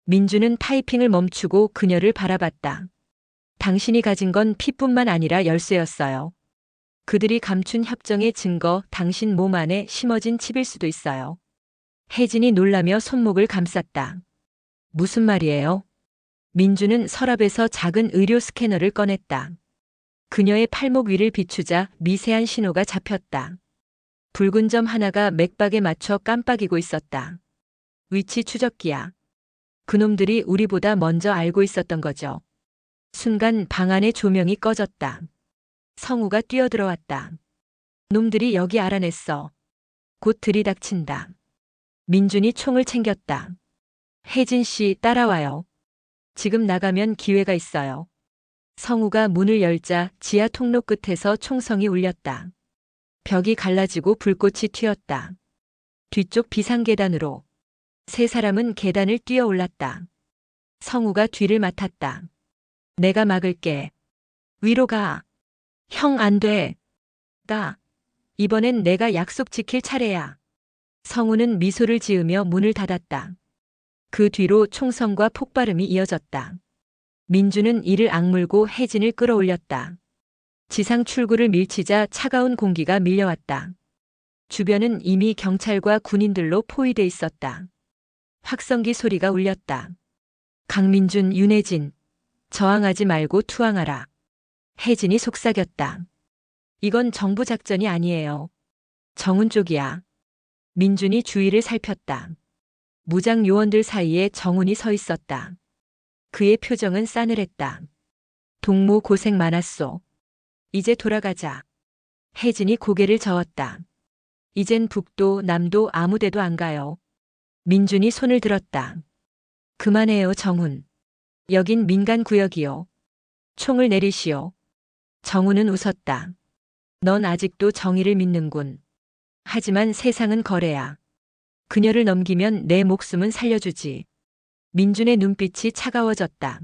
민주는 타이핑을 멈추고 그녀를 바라봤다. 당신이 가진 건 피뿐만 아니라 열쇠였어요. 그들이 감춘 협정의 증거, 당신 몸 안에 심어진 칩일 수도 있어요. 혜진이 놀라며 손목을 감쌌다. 무슨 말이에요? 민주는 서랍에서 작은 의료 스캐너를 꺼냈다. 그녀의 팔목 위를 비추자 미세한 신호가 잡혔다. 붉은 점 하나가 맥박에 맞춰 깜빡이고 있었다. 위치 추적기야. 그놈들이 우리보다 먼저 알고 있었던 거죠. 순간 방 안의 조명이 꺼졌다. 성우가 뛰어들어왔다. 놈들이 여기 알아냈어. 곧 들이닥친다. 민준이 총을 챙겼다. 혜진 씨 따라와요. 지금 나가면 기회가 있어요. 성우가 문을 열자 지하 통로 끝에서 총성이 울렸다. 벽이 갈라지고 불꽃이 튀었다. 뒤쪽 비상계단으로. 세 사람은 계단을 뛰어 올랐다. 성우가 뒤를 맡았다. 내가 막을게. 위로 가. 형 안 돼. 가. 이번엔 내가 약속 지킬 차례야. 성우는 미소를 지으며 문을 닫았다. 그 뒤로 총성과 폭발음이 이어졌다. 민주는 이를 악물고 혜진을 끌어올렸다. 지상 출구를 밀치자 차가운 공기가 밀려왔다. 주변은 이미 경찰과 군인들로 포위돼 있었다. 확성기 소리가 울렸다. 강민준, 윤혜진. 저항하지 말고 투항하라. 혜진이 속삭였다. 이건 정부 작전이 아니에요. 정훈 쪽이야. 민준이 주위를 살폈다. 무장 요원들 사이에 정훈이 서 있었다. 그의 표정은 싸늘했다. 동무 고생 많았소. 이제 돌아가자. 혜진이 고개를 저었다. 이젠 북도 남도 아무데도 안 가요. 민준이 손을 들었다. 그만해요, 정훈. 여긴 민간구역이요. 총을 내리시오. 정훈은 웃었다. 넌 아직도 정의를 믿는군. 하지만 세상은 거래야. 그녀를 넘기면 내 목숨은 살려주지. 민준의 눈빛이 차가워졌다.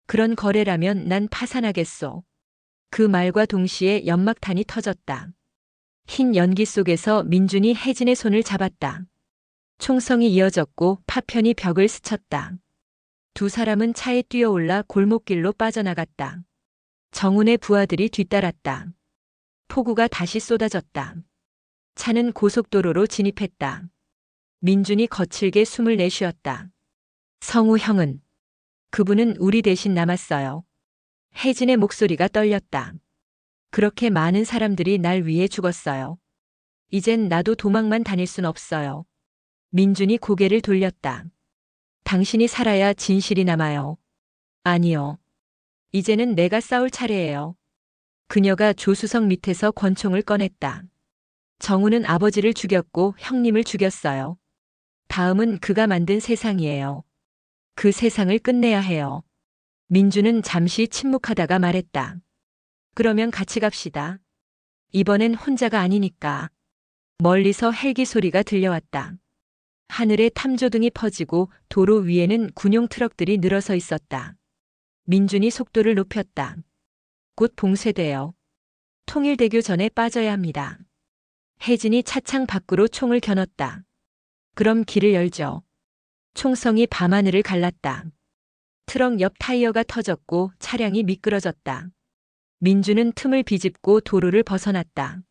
그런 거래라면 난 파산하겠소. 그 말과 동시에 연막탄이 터졌다. 흰 연기 속에서 민준이 혜진의 손을 잡았다. 총성이 이어졌고 파편이 벽을 스쳤다. 두 사람은 차에 뛰어올라 골목길로 빠져나갔다. 정훈의 부하들이 뒤따랐다. 폭우가 다시 쏟아졌다. 차는 고속도로로 진입했다. 민준이 거칠게 숨을 내쉬었다. 성우 형은. 그분은 우리 대신 남았어요. 혜진의 목소리가 떨렸다. 그렇게 많은 사람들이 날 위해 죽었어요. 이젠 나도 도망만 다닐 순 없어요. 민준이 고개를 돌렸다. 당신이 살아야 진실이 남아요. 아니요. 이제는 내가 싸울 차례예요. 그녀가 조수석 밑에서 권총을 꺼냈다. 정우는 아버지를 죽였고 형님을 죽였어요. 다음은 그가 만든 세상이에요. 그 세상을 끝내야 해요. 민주는 잠시 침묵하다가 말했다. 그러면 같이 갑시다. 이번엔 혼자가 아니니까. 멀리서 헬기 소리가 들려왔다. 하늘에 탐조등이 퍼지고 도로 위에는 군용 트럭들이 늘어서 있었다. 민준이 속도를 높였다. 곧 봉쇄돼요. 통일대교 전에 빠져야 합니다. 혜진이 차창 밖으로 총을 겨눴다. 그럼 길을 열죠. 총성이 밤하늘을 갈랐다. 트럭 옆 타이어가 터졌고 차량이 미끄러졌다. 민주는 틈을 비집고 도로를 벗어났다.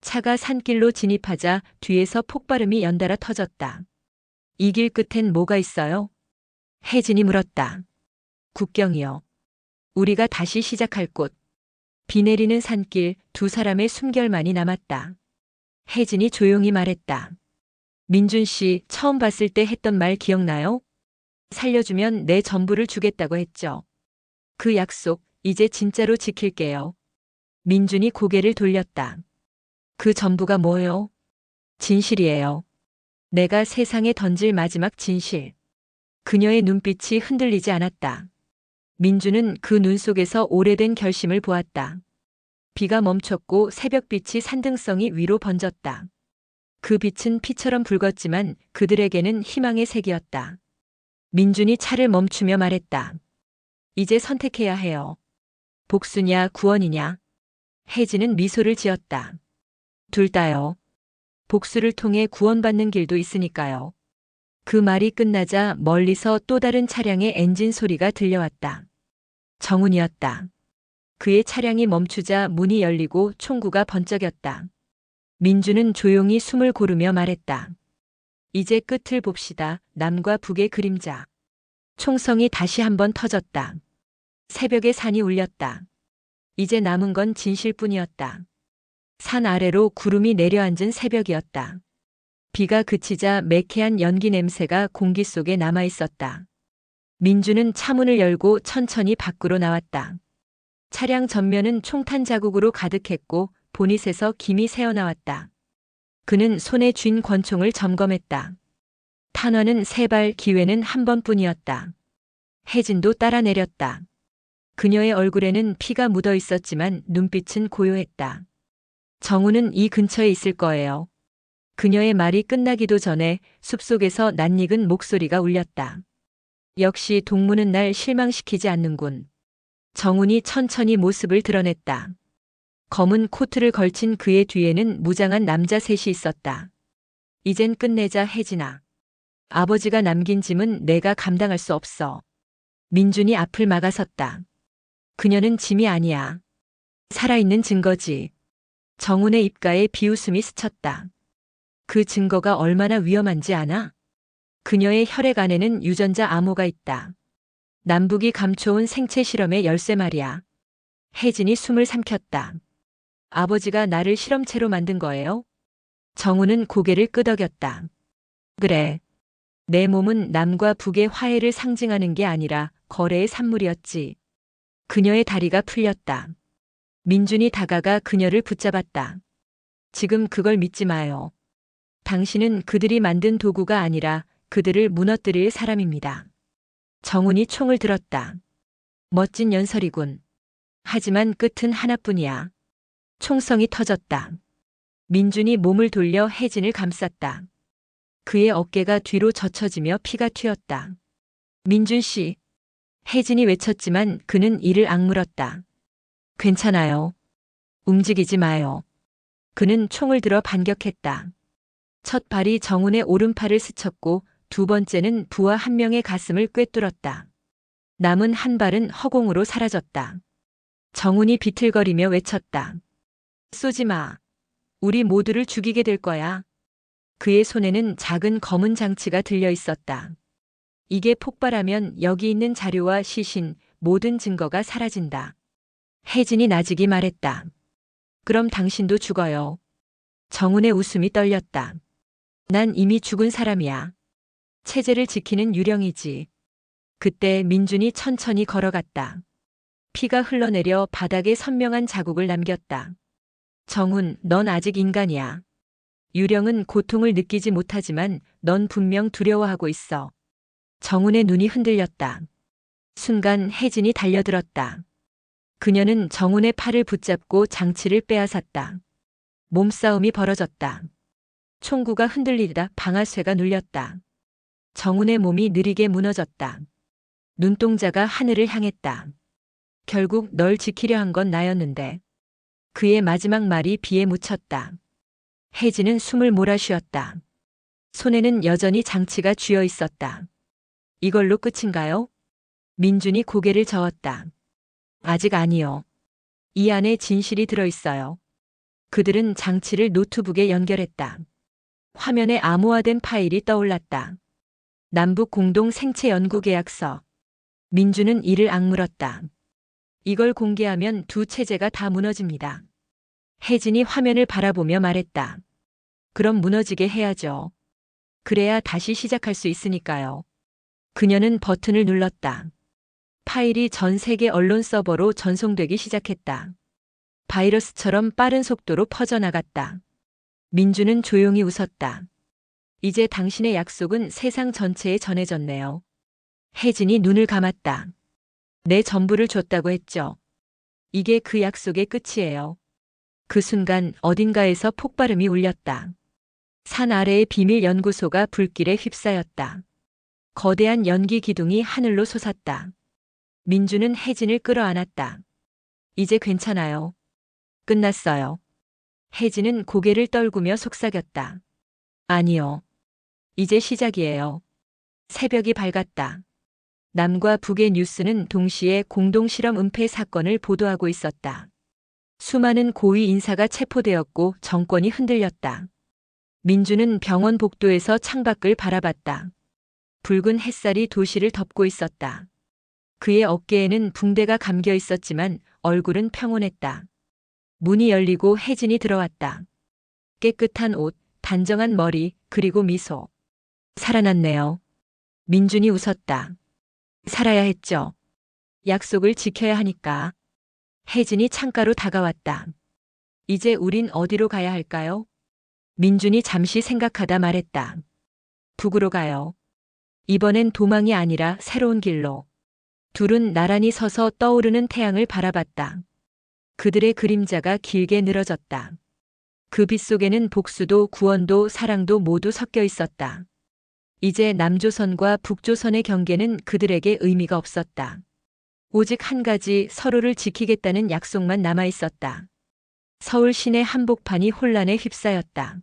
차가 산길로 진입하자 뒤에서 폭발음이 연달아 터졌다. 이 길 끝엔 뭐가 있어요? 혜진이 물었다. 국경이요. 우리가 다시 시작할 곳. 비 내리는 산길, 두 사람의 숨결만이 남았다. 혜진이 조용히 말했다. 민준 씨 처음 봤을 때 했던 말 기억나요? 살려주면 내 전부를 주겠다고 했죠. 그 약속 이제 진짜로 지킬게요. 민준이 고개를 돌렸다. 그 전부가 뭐요? 진실이에요. 내가 세상에 던질 마지막 진실. 그녀의 눈빛이 흔들리지 않았다. 민주는 그 눈 속에서 오래된 결심을 보았다. 비가 멈췄고 새벽빛이 산등성이 위로 번졌다. 그 빛은 피처럼 붉었지만 그들에게는 희망의 색이었다. 민준이 차를 멈추며 말했다. 이제 선택해야 해요. 복수냐 구원이냐. 혜진은 미소를 지었다. 둘 다요. 복수를 통해 구원받는 길도 있으니까요. 그 말이 끝나자 멀리서 또 다른 차량의 엔진 소리가 들려왔다. 정훈이었다. 그의 차량이 멈추자 문이 열리고 총구가 번쩍였다. 민주는 조용히 숨을 고르며 말했다. 이제 끝을 봅시다. 남과 북의 그림자. 총성이 다시 한번 터졌다. 새벽의 산이 울렸다. 이제 남은 건 진실뿐이었다. 산 아래로 구름이 내려앉은 새벽이었다. 비가 그치자 매캐한 연기 냄새가 공기 속에 남아 있었다. 민주는 차문을 열고 천천히 밖으로 나왔다. 차량 전면은 총탄 자국으로 가득했고 보닛에서 김이 새어나왔다. 그는 손에 쥔 권총을 점검했다. 탄환은 3발, 기회는 한 번뿐이었다. 혜진도 따라 내렸다. 그녀의 얼굴에는 피가 묻어 있었지만 눈빛은 고요했다. 정우는 이 근처에 있을 거예요. 그녀의 말이 끝나기도 전에 숲속에서 낯익은 목소리가 울렸다. 역시 동무는 날 실망시키지 않는군. 정훈이 천천히 모습을 드러냈다. 검은 코트를 걸친 그의 뒤에는 무장한 남자 셋이 있었다. 이젠 끝내자 혜진아. 아버지가 남긴 짐은 내가 감당할 수 없어. 민준이 앞을 막아섰다. 그녀는 짐이 아니야. 살아있는 증거지. 정훈의 입가에 비웃음이 스쳤다. 그 증거가 얼마나 위험한지 아나? 그녀의 혈액 안에는 유전자 암호가 있다. 남북이 감춰온 생체 실험의 열쇠 말이야. 혜진이 숨을 삼켰다. 아버지가 나를 실험체로 만든 거예요? 정우는 고개를 끄덕였다. 그래. 내 몸은 남과 북의 화해를 상징하는 게 아니라 거래의 산물이었지. 그녀의 다리가 풀렸다. 민준이 다가가 그녀를 붙잡았다. 지금 그걸 믿지 마요. 당신은 그들이 만든 도구가 아니라 그들을 무너뜨릴 사람입니다. 정훈이 총을 들었다. 멋진 연설이군. 하지만 끝은 하나뿐이야. 총성이 터졌다. 민준이 몸을 돌려 혜진을 감쌌다. 그의 어깨가 뒤로 젖혀지며 피가 튀었다. 민준 씨. 혜진이 외쳤지만 그는 이를 악물었다. 괜찮아요. 움직이지 마요. 그는 총을 들어 반격했다. 첫 발이 정훈의 오른팔을 스쳤고 두 번째는 부하 한 명의 가슴을 꿰뚫었다. 남은 한 발은 허공으로 사라졌다. 정훈이 비틀거리며 외쳤다. 쏘지 마. 우리 모두를 죽이게 될 거야. 그의 손에는 작은 검은 장치가 들려 있었다. 이게 폭발하면 여기 있는 자료와 시신, 모든 증거가 사라진다. 혜진이 나직이 말했다. 그럼 당신도 죽어요. 정훈의 웃음이 떨렸다. 난 이미 죽은 사람이야. 체제를 지키는 유령이지. 그때 민준이 천천히 걸어갔다. 피가 흘러내려 바닥에 선명한 자국을 남겼다. 정훈, 넌 아직 인간이야. 유령은 고통을 느끼지 못하지만 넌 분명 두려워하고 있어. 정훈의 눈이 흔들렸다. 순간 혜진이 달려들었다. 그녀는 정훈의 팔을 붙잡고 장치를 빼앗았다. 몸싸움이 벌어졌다. 총구가 흔들리다 방아쇠가 눌렸다. 정훈의 몸이 느리게 무너졌다. 눈동자가 하늘을 향했다. 결국 널 지키려 한 건 나였는데. 그의 마지막 말이 비에 묻혔다. 혜진은 숨을 몰아쉬었다. 손에는 여전히 장치가 쥐어 있었다. 이걸로 끝인가요? 민준이 고개를 저었다. 아직 아니요. 이 안에 진실이 들어있어요. 그들은 장치를 노트북에 연결했다. 화면에 암호화된 파일이 떠올랐다. 남북 공동 생체 연구 계약서. 민준은 이를 악물었다. 이걸 공개하면 두 체제가 다 무너집니다. 혜진이 화면을 바라보며 말했다. 그럼 무너지게 해야죠. 그래야 다시 시작할 수 있으니까요. 그녀는 버튼을 눌렀다. 파일이 전 세계 언론 서버로 전송되기 시작했다. 바이러스처럼 빠른 속도로 퍼져나갔다. 민주는 조용히 웃었다. 이제 당신의 약속은 세상 전체에 전해졌네요. 혜진이 눈을 감았다. 내 전부를 줬다고 했죠. 이게 그 약속의 끝이에요. 그 순간 어딘가에서 폭발음이 울렸다. 산 아래의 비밀 연구소가 불길에 휩싸였다. 거대한 연기 기둥이 하늘로 솟았다. 민주는 혜진을 끌어안았다. 이제 괜찮아요. 끝났어요. 혜진은 고개를 떨구며 속삭였다. 아니요. 이제 시작이에요. 새벽이 밝았다. 남과 북의 뉴스는 동시에 공동실험 은폐 사건을 보도하고 있었다. 수많은 고위 인사가 체포되었고 정권이 흔들렸다. 민주는 병원 복도에서 창밖을 바라봤다. 붉은 햇살이 도시를 덮고 있었다. 그의 어깨에는 붕대가 감겨 있었지만 얼굴은 평온했다. 문이 열리고 혜진이 들어왔다. 깨끗한 옷, 단정한 머리, 그리고 미소. 살아났네요. 민준이 웃었다. 살아야 했죠. 약속을 지켜야 하니까. 혜진이 창가로 다가왔다. 이제 우린 어디로 가야 할까요? 민준이 잠시 생각하다 말했다. 북으로 가요. 이번엔 도망이 아니라 새로운 길로. 둘은 나란히 서서 떠오르는 태양을 바라봤다. 그들의 그림자가 길게 늘어졌다. 그 빛 속에는 복수도 구원도 사랑도 모두 섞여 있었다. 이제 남조선과 북조선의 경계는 그들에게 의미가 없었다. 오직 한 가지 서로를 지키겠다는 약속만 남아 있었다. 서울 시내 한복판이 혼란에 휩싸였다.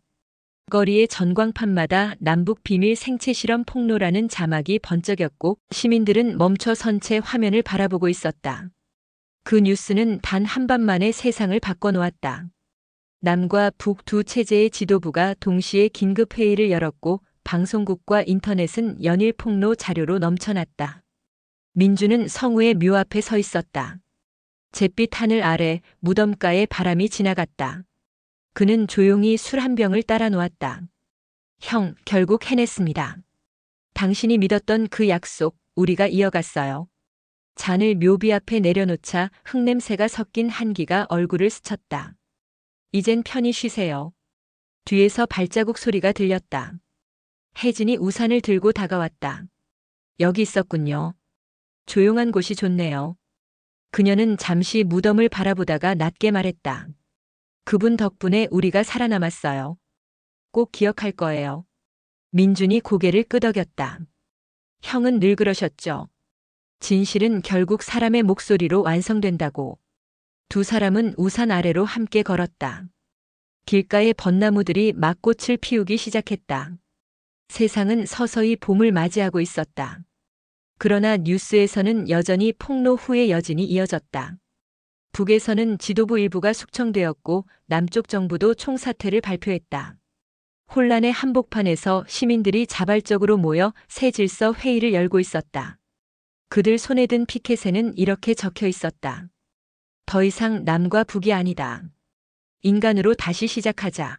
거리의 전광판마다 남북 비밀 생체 실험 폭로라는 자막이 번쩍였고 시민들은 멈춰 선 채 화면을 바라보고 있었다. 그 뉴스는 단 한밤만에 세상을 바꿔놓았다. 남과 북 두 체제의 지도부가 동시에 긴급 회의를 열었고 방송국과 인터넷은 연일 폭로 자료로 넘쳐났다. 민주는 성우의 묘 앞에 서 있었다. 잿빛 하늘 아래 무덤가에 바람이 지나갔다. 그는 조용히 술 한 병을 따라 놓았다. 형, 결국 해냈습니다. 당신이 믿었던 그 약속, 우리가 이어갔어요. 잔을 묘비 앞에 내려놓자 흙냄새가 섞인 한기가 얼굴을 스쳤다. 이젠 편히 쉬세요. 뒤에서 발자국 소리가 들렸다. 혜진이 우산을 들고 다가왔다. 여기 있었군요. 조용한 곳이 좋네요. 그녀는 잠시 무덤을 바라보다가 낮게 말했다. 그분 덕분에 우리가 살아남았어요. 꼭 기억할 거예요. 민준이 고개를 끄덕였다. 형은 늘 그러셨죠. 진실은 결국 사람의 목소리로 완성된다고. 두 사람은 우산 아래로 함께 걸었다. 길가의 벚나무들이 막 꽃을 피우기 시작했다. 세상은 서서히 봄을 맞이하고 있었다. 그러나 뉴스에서는 여전히 폭로 후의 여진이 이어졌다. 북에서는 지도부 일부가 숙청되었고 남쪽 정부도 총사퇴를 발표했다. 혼란의 한복판에서 시민들이 자발적으로 모여 새 질서 회의를 열고 있었다. 그들 손에 든 피켓에는 이렇게 적혀 있었다. 더 이상 남과 북이 아니다. 인간으로 다시 시작하자.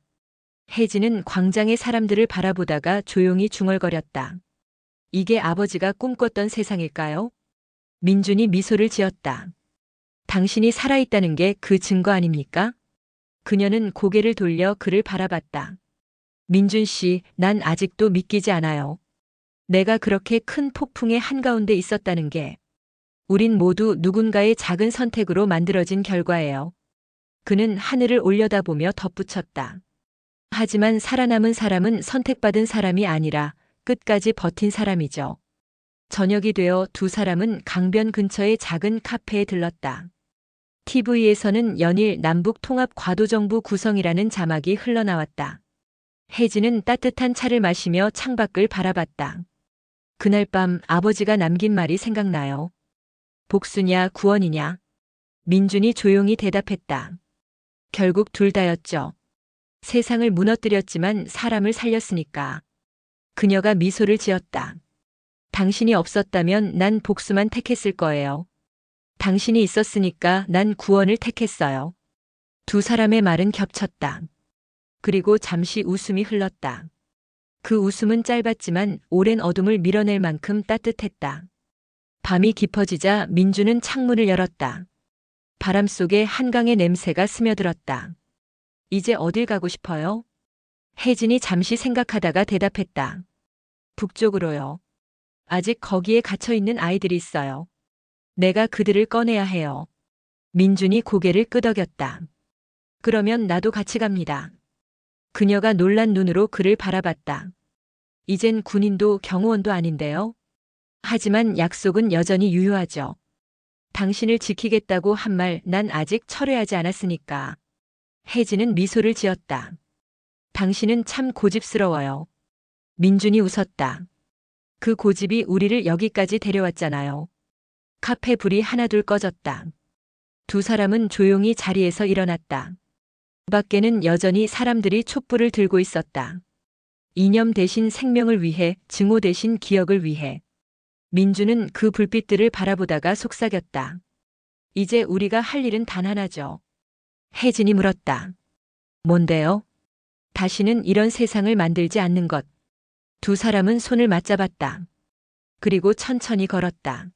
혜진은 광장의 사람들을 바라보다가 조용히 중얼거렸다. 이게 아버지가 꿈꿨던 세상일까요? 민준이 미소를 지었다. 당신이 살아있다는 게 그 증거 아닙니까? 그녀는 고개를 돌려 그를 바라봤다. 민준 씨, 난 아직도 믿기지 않아요. 내가 그렇게 큰 폭풍의 한가운데 있었다는 게 우린 모두 누군가의 작은 선택으로 만들어진 결과예요. 그는 하늘을 올려다보며 덧붙였다. 하지만 살아남은 사람은 선택받은 사람이 아니라 끝까지 버틴 사람이죠. 저녁이 되어 두 사람은 강변 근처의 작은 카페에 들렀다. TV에서는 연일 남북 통합 과도정부 구성이라는 자막이 흘러나왔다. 혜진은 따뜻한 차를 마시며 창밖을 바라봤다. 그날 밤 아버지가 남긴 말이 생각나요. 복수냐 구원이냐. 민준이 조용히 대답했다. 결국 둘 다였죠. 세상을 무너뜨렸지만 사람을 살렸으니까. 그녀가 미소를 지었다. 당신이 없었다면 난 복수만 택했을 거예요. 당신이 있었으니까 난 구원을 택했어요. 두 사람의 말은 겹쳤다. 그리고 잠시 웃음이 흘렀다. 그 웃음은 짧았지만 오랜 어둠을 밀어낼 만큼 따뜻했다. 밤이 깊어지자 민주는 창문을 열었다. 바람 속에 한강의 냄새가 스며들었다. 이제 어딜 가고 싶어요? 혜진이 잠시 생각하다가 대답했다. 북쪽으로요. 아직 거기에 갇혀 있는 아이들이 있어요. 내가 그들을 꺼내야 해요. 민준이 고개를 끄덕였다. 그러면 나도 같이 갑니다. 그녀가 놀란 눈으로 그를 바라봤다. 이젠 군인도 경호원도 아닌데요. 하지만 약속은 여전히 유효하죠. 당신을 지키겠다고 한 말 난 아직 철회하지 않았으니까. 혜진은 미소를 지었다. 당신은 참 고집스러워요. 민준이 웃었다. 그 고집이 우리를 여기까지 데려왔잖아요. 카페 불이 하나둘 꺼졌다. 두 사람은 조용히 자리에서 일어났다. 밖에는 여전히 사람들이 촛불을 들고 있었다. 이념 대신 생명을 위해, 증오 대신 기억을 위해. 민주는 그 불빛들을 바라보다가 속삭였다. 이제 우리가 할 일은 단 하나죠. 혜진이 물었다. 뭔데요? 다시는 이런 세상을 만들지 않는 것. 두 사람은 손을 맞잡았다. 그리고 천천히 걸었다.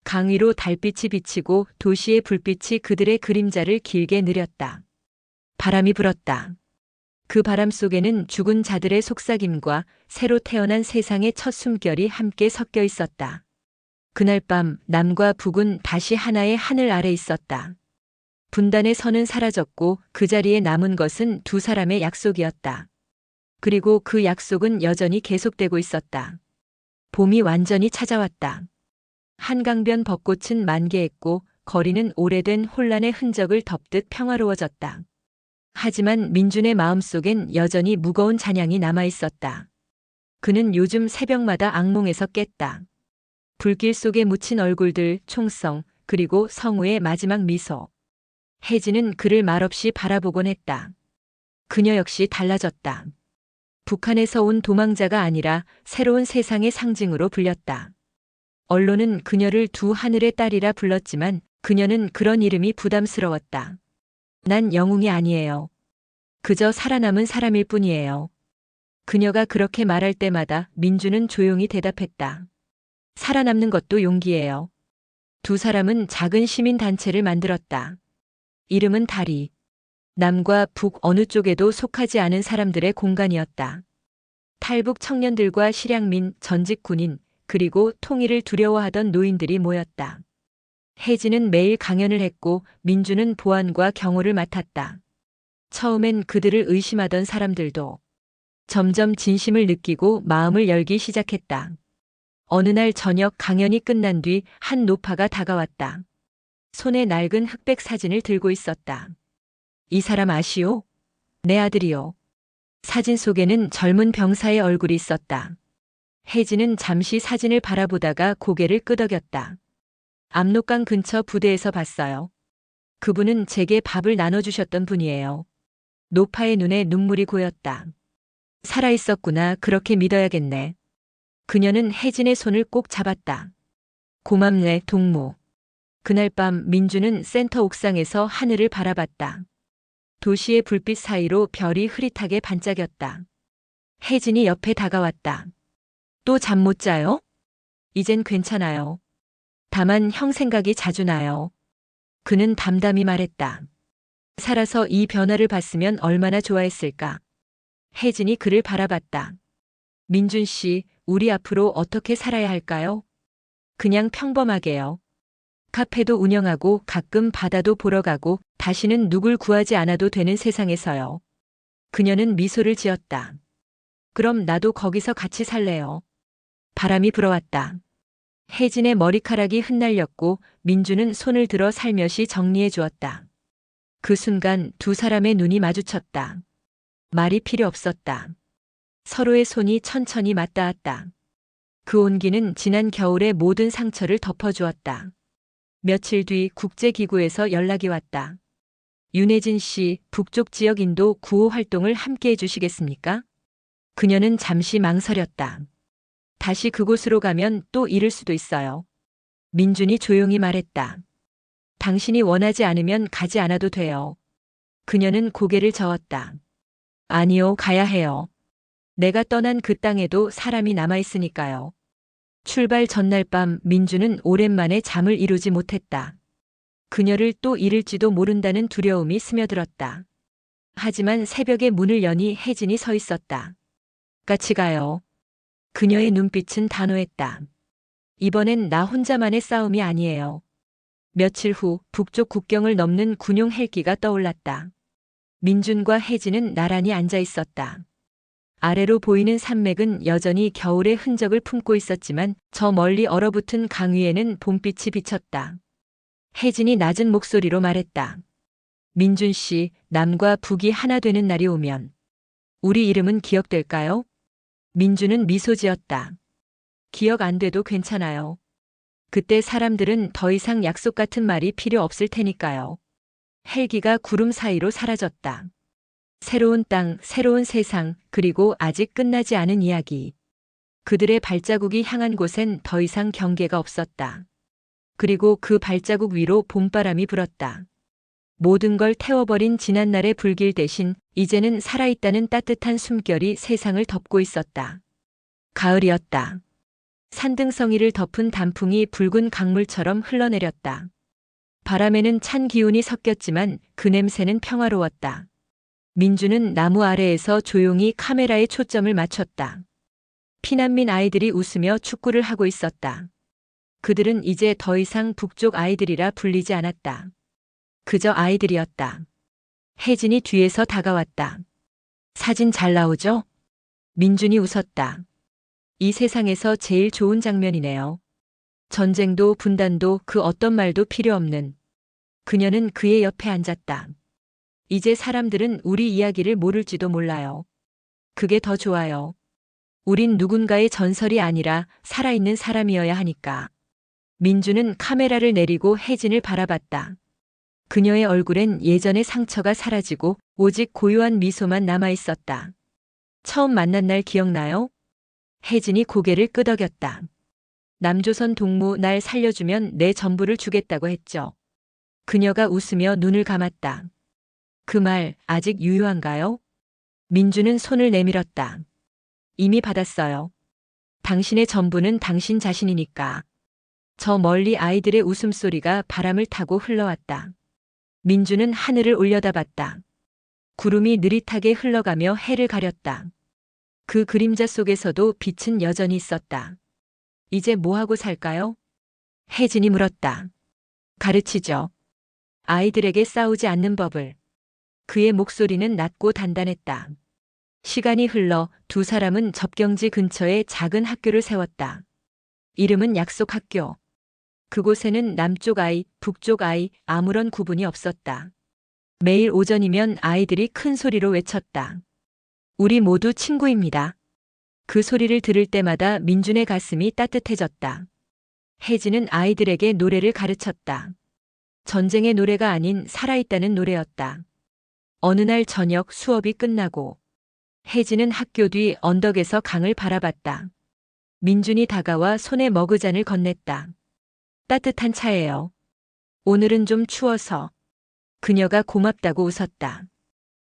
강 위로 달빛이 비치고 도시의 불빛이 그들의 그림자를 길게 느렸다. 바람이 불었다. 그 바람 속에는 죽은 자들의 속삭임과 새로 태어난 세상의 첫 숨결이 함께 섞여 있었다. 그날 밤 남과 북은 다시 하나의 하늘 아래 있었다. 분단의 선은 사라졌고 그 자리에 남은 것은 두 사람의 약속이었다. 그리고 그 약속은 여전히 계속되고 있었다. 봄이 완전히 찾아왔다. 한강변 벚꽃은 만개했고 거리는 오래된 혼란의 흔적을 덮듯 평화로워졌다. 하지만 민준의 마음속엔 여전히 무거운 잔향이 남아 있었다. 그는 요즘 새벽마다 악몽에서 깼다. 불길 속에 묻힌 얼굴들, 총성, 그리고 성우의 마지막 미소. 혜진은 그를 말없이 바라보곤 했다. 그녀 역시 달라졌다. 북한에서 온 도망자가 아니라 새로운 세상의 상징으로 불렸다. 언론은 그녀를 두 하늘의 딸이라 불렀지만 그녀는 그런 이름이 부담스러웠다. 난 영웅이 아니에요. 그저 살아남은 사람일 뿐이에요. 그녀가 그렇게 말할 때마다 민주는 조용히 대답했다. 살아남는 것도 용기예요. 두 사람은 작은 시민단체를 만들었다. 이름은 다리. 남과 북 어느 쪽에도 속하지 않은 사람들의 공간이었다. 탈북 청년들과 실향민, 전직 군인, 그리고 통일을 두려워하던 노인들이 모였다. 혜진은 매일 강연을 했고 민주는 보안과 경호를 맡았다. 처음엔 그들을 의심하던 사람들도 점점 진심을 느끼고 마음을 열기 시작했다. 어느 날 저녁 강연이 끝난 뒤 한 노파가 다가왔다. 손에 낡은 흑백 사진을 들고 있었다. 이 사람 아시오? 내 아들이요. 사진 속에는 젊은 병사의 얼굴이 있었다. 혜진은 잠시 사진을 바라보다가 고개를 끄덕였다. 압록강 근처 부대에서 봤어요. 그분은 제게 밥을 나눠주셨던 분이에요. 노파의 눈에 눈물이 고였다. 살아있었구나. 그렇게 믿어야겠네. 그녀는 혜진의 손을 꼭 잡았다. 고맙네, 동무. 그날 밤 민주는 센터 옥상에서 하늘을 바라봤다. 도시의 불빛 사이로 별이 흐릿하게 반짝였다. 혜진이 옆에 다가왔다. 또 잠 못 자요? 이젠 괜찮아요. 다만 형 생각이 자주 나요. 그는 담담히 말했다. 살아서 이 변화를 봤으면 얼마나 좋아했을까. 혜진이 그를 바라봤다. 민준 씨, 우리 앞으로 어떻게 살아야 할까요? 그냥 평범하게요. 카페도 운영하고 가끔 바다도 보러 가고 다시는 누굴 구하지 않아도 되는 세상에서요. 그녀는 미소를 지었다. 그럼 나도 거기서 같이 살래요. 바람이 불어왔다. 혜진의 머리카락이 흩날렸고 민주는 손을 들어 살며시 정리해 주었다. 그 순간 두 사람의 눈이 마주쳤다. 말이 필요 없었다. 서로의 손이 천천히 맞닿았다. 그 온기는 지난 겨울의 모든 상처를 덮어주었다. 며칠 뒤 국제기구에서 연락이 왔다. 윤혜진 씨, 북쪽 지역 인도 구호 활동을 함께 해주시겠습니까? 그녀는 잠시 망설였다. 다시 그곳으로 가면 또 잃을 수도 있어요. 민준이 조용히 말했다. 당신이 원하지 않으면 가지 않아도 돼요. 그녀는 고개를 저었다. 아니요, 가야 해요. 내가 떠난 그 땅에도 사람이 남아있으니까요. 출발 전날 밤 민주는 오랜만에 잠을 이루지 못했다. 그녀를 또 잃을지도 모른다는 두려움이 스며들었다. 하지만 새벽에 문을 여니 혜진이 서 있었다. 같이 가요. 그녀의 눈빛은 단호했다. 이번엔 나 혼자만의 싸움이 아니에요. 며칠 후 북쪽 국경을 넘는 군용 헬기가 떠올랐다. 민준과 혜진은 나란히 앉아 있었다. 아래로 보이는 산맥은 여전히 겨울의 흔적을 품고 있었지만 저 멀리 얼어붙은 강 위에는 봄빛이 비쳤다. 혜진이 낮은 목소리로 말했다. 민준 씨, 남과 북이 하나 되는 날이 오면 우리 이름은 기억될까요? 민준은 미소 지었다. 기억 안 돼도 괜찮아요. 그때 사람들은 더 이상 약속 같은 말이 필요 없을 테니까요. 헬기가 구름 사이로 사라졌다. 새로운 땅, 새로운 세상, 그리고 아직 끝나지 않은 이야기. 그들의 발자국이 향한 곳엔 더 이상 경계가 없었다. 그리고 그 발자국 위로 봄바람이 불었다. 모든 걸 태워버린 지난날의 불길 대신 이제는 살아있다는 따뜻한 숨결이 세상을 덮고 있었다. 가을이었다. 산등성이를 덮은 단풍이 붉은 강물처럼 흘러내렸다. 바람에는 찬 기운이 섞였지만 그 냄새는 평화로웠다. 민주는 나무 아래에서 조용히 카메라에 초점을 맞췄다. 피난민 아이들이 웃으며 축구를 하고 있었다. 그들은 이제 더 이상 북쪽 아이들이라 불리지 않았다. 그저 아이들이었다. 혜진이 뒤에서 다가왔다. 사진 잘 나오죠? 민준이 웃었다. 이 세상에서 제일 좋은 장면이네요. 전쟁도 분단도 그 어떤 말도 필요 없는. 그녀는 그의 옆에 앉았다. 이제 사람들은 우리 이야기를 모를지도 몰라요. 그게 더 좋아요. 우린 누군가의 전설이 아니라 살아있는 사람이어야 하니까. 민주는 카메라를 내리고 혜진을 바라봤다. 그녀의 얼굴엔 예전의 상처가 사라지고 오직 고요한 미소만 남아있었다. 처음 만난 날 기억나요? 혜진이 고개를 끄덕였다. 남조선 동무 날 살려주면 내 전부를 주겠다고 했죠. 그녀가 웃으며 눈을 감았다. 그 말 아직 유효한가요? 민주는 손을 내밀었다. 이미 받았어요. 당신의 전부는 당신 자신이니까. 저 멀리 아이들의 웃음소리가 바람을 타고 흘러왔다. 민주는 하늘을 올려다봤다. 구름이 느릿하게 흘러가며 해를 가렸다. 그 그림자 속에서도 빛은 여전히 있었다. 이제 뭐하고 살까요? 혜진이 물었다. 가르치죠. 아이들에게 싸우지 않는 법을. 그의 목소리는 낮고 단단했다. 시간이 흘러 두 사람은 접경지 근처에 작은 학교를 세웠다. 이름은 약속학교. 그곳에는 남쪽 아이, 북쪽 아이, 아무런 구분이 없었다. 매일 오전이면 아이들이 큰 소리로 외쳤다. 우리 모두 친구입니다. 그 소리를 들을 때마다 민준의 가슴이 따뜻해졌다. 혜진은 아이들에게 노래를 가르쳤다. 전쟁의 노래가 아닌 살아있다는 노래였다. 어느 날 저녁 수업이 끝나고 혜진은 학교 뒤 언덕에서 강을 바라봤다. 민준이 다가와 손에 머그잔을 건넸다. 따뜻한 차예요. 오늘은 좀 추워서. 그녀가 고맙다고 웃었다.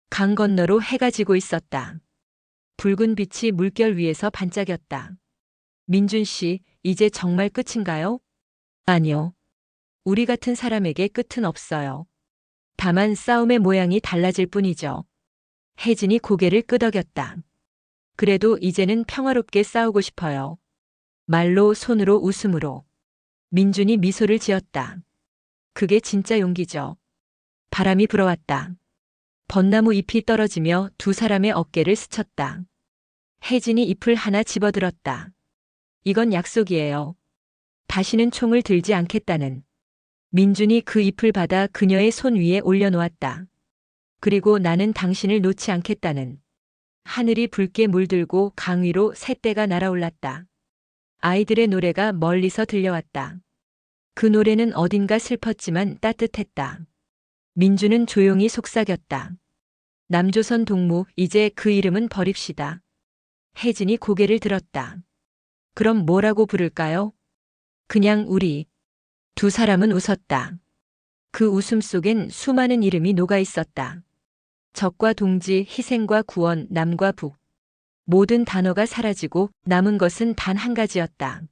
강 건너로 해가 지고 있었다. 붉은 빛이 물결 위에서 반짝였다. 민준 씨, 이제 정말 끝인가요? 아니요. 우리 같은 사람에게 끝은 없어요. 다만 싸움의 모양이 달라질 뿐이죠. 혜진이 고개를 끄덕였다. 그래도 이제는 평화롭게 싸우고 싶어요. 말로, 손으로, 웃음으로. 민준이 미소를 지었다. 그게 진짜 용기죠. 바람이 불어왔다. 벚나무 잎이 떨어지며 두 사람의 어깨를 스쳤다. 혜진이 잎을 하나 집어들었다. 이건 약속이에요. 다시는 총을 들지 않겠다는. 민준이 그 잎을 받아 그녀의 손 위에 올려놓았다. 그리고 나는 당신을 놓지 않겠다는. 하늘이 붉게 물들고 강 위로 새떼가 날아올랐다. 아이들의 노래가 멀리서 들려왔다. 그 노래는 어딘가 슬펐지만 따뜻했다. 민주는 조용히 속삭였다. 남조선 동무, 이제 그 이름은 버립시다. 혜진이 고개를 들었다. 그럼 뭐라고 부를까요? 그냥 우리. 두 사람은 웃었다. 그 웃음 속엔 수많은 이름이 녹아 있었다. 적과 동지, 희생과 구원, 남과 북. 모든 단어가 사라지고 남은 것은 단 한 가지였다.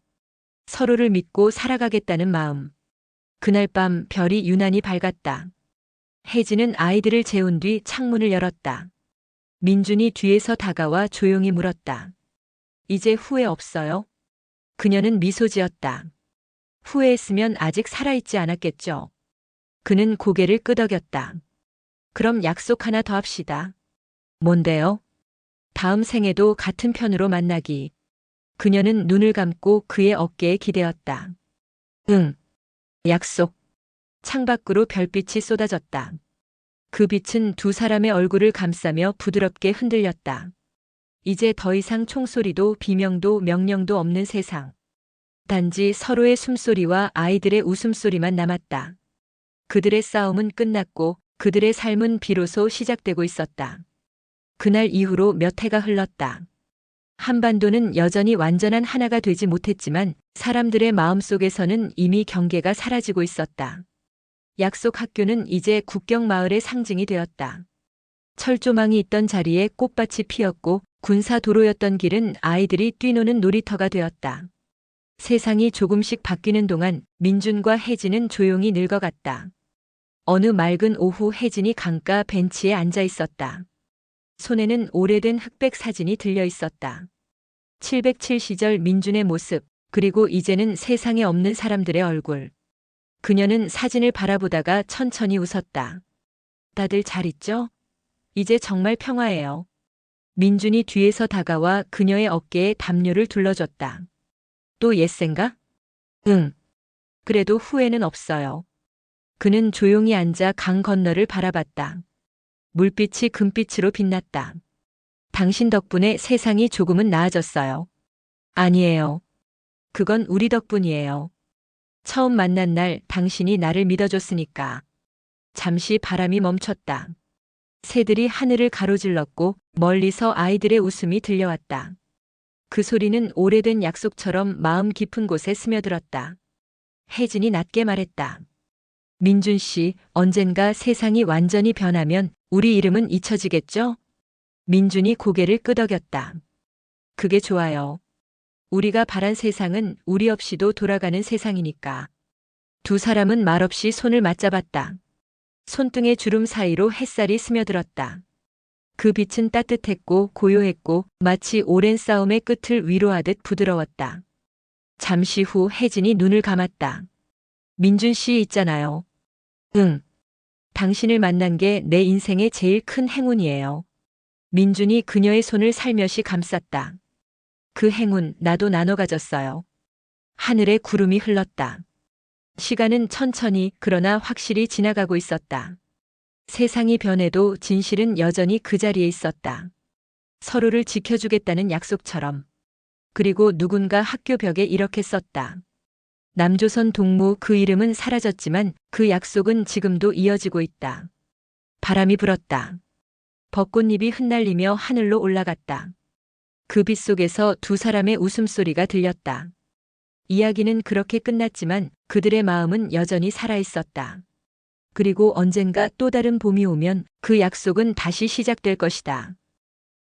서로를 믿고 살아가겠다는 마음. 그날 밤 별이 유난히 밝았다. 혜진은 아이들을 재운 뒤 창문을 열었다. 민준이 뒤에서 다가와 조용히 물었다. 이제 후회 없어요? 그녀는 미소 지었다. 후회했으면 아직 살아있지 않았겠죠. 그는 고개를 끄덕였다. 그럼 약속 하나 더 합시다. 뭔데요? 다음 생에도 같은 편으로 만나기. 그녀는 눈을 감고 그의 어깨에 기대었다. 응. 약속. 창밖으로 별빛이 쏟아졌다. 그 빛은 두 사람의 얼굴을 감싸며 부드럽게 흔들렸다. 이제 더 이상 총소리도 비명도 명령도 없는 세상. 단지 서로의 숨소리와 아이들의 웃음소리만 남았다. 그들의 싸움은 끝났고 그들의 삶은 비로소 시작되고 있었다. 그날 이후로 몇 해가 흘렀다. 한반도는 여전히 완전한 하나가 되지 못했지만 사람들의 마음속에서는 이미 경계가 사라지고 있었다. 약속 학교는 이제 국경 마을의 상징이 되었다. 철조망이 있던 자리에 꽃밭이 피었고 군사 도로였던 길은 아이들이 뛰노는 놀이터가 되었다. 세상이 조금씩 바뀌는 동안 민준과 혜진은 조용히 늙어갔다. 어느 맑은 오후 혜진이 강가 벤치에 앉아 있었다. 손에는 오래된 흑백 사진이 들려 있었다. 707 시절 민준의 모습, 그리고 이제는 세상에 없는 사람들의 얼굴. 그녀는 사진을 바라보다가 천천히 웃었다. 다들 잘 있죠? 이제 정말 평화예요. 민준이 뒤에서 다가와 그녀의 어깨에 담요를 둘러줬다. 또 옛생각? 응. 그래도 후회는 없어요. 그는 조용히 앉아 강 건너를 바라봤다. 물빛이 금빛으로 빛났다. 당신 덕분에 세상이 조금은 나아졌어요. 아니에요. 그건 우리 덕분이에요. 처음 만난 날 당신이 나를 믿어줬으니까. 잠시 바람이 멈췄다. 새들이 하늘을 가로질렀고 멀리서 아이들의 웃음이 들려왔다. 그 소리는 오래된 약속처럼 마음 깊은 곳에 스며들었다. 혜진이 낮게 말했다. 민준 씨, 언젠가 세상이 완전히 변하면 우리 이름은 잊혀지겠죠? 민준이 고개를 끄덕였다. 그게 좋아요. 우리가 바란 세상은 우리 없이도 돌아가는 세상이니까. 두 사람은 말없이 손을 맞잡았다. 손등의 주름 사이로 햇살이 스며들었다. 그 빛은 따뜻했고 고요했고 마치 오랜 싸움의 끝을 위로하듯 부드러웠다. 잠시 후 혜진이 눈을 감았다. 민준 씨 있잖아요. 응. 당신을 만난 게 내 인생의 제일 큰 행운이에요. 민준이 그녀의 손을 살며시 감쌌다. 그 행운 나도 나눠 가졌어요. 하늘에 구름이 흘렀다. 시간은 천천히 그러나 확실히 지나가고 있었다. 세상이 변해도 진실은 여전히 그 자리에 있었다. 서로를 지켜주겠다는 약속처럼. 그리고 누군가 학교 벽에 이렇게 썼다. 남조선 동무. 그 이름은 사라졌지만 그 약속은 지금도 이어지고 있다. 바람이 불었다. 벚꽃잎이 흩날리며 하늘로 올라갔다. 그 빛 속에서 두 사람의 웃음소리가 들렸다. 이야기는 그렇게 끝났지만 그들의 마음은 여전히 살아있었다. 그리고 언젠가 또 다른 봄이 오면 그 약속은 다시 시작될 것이다.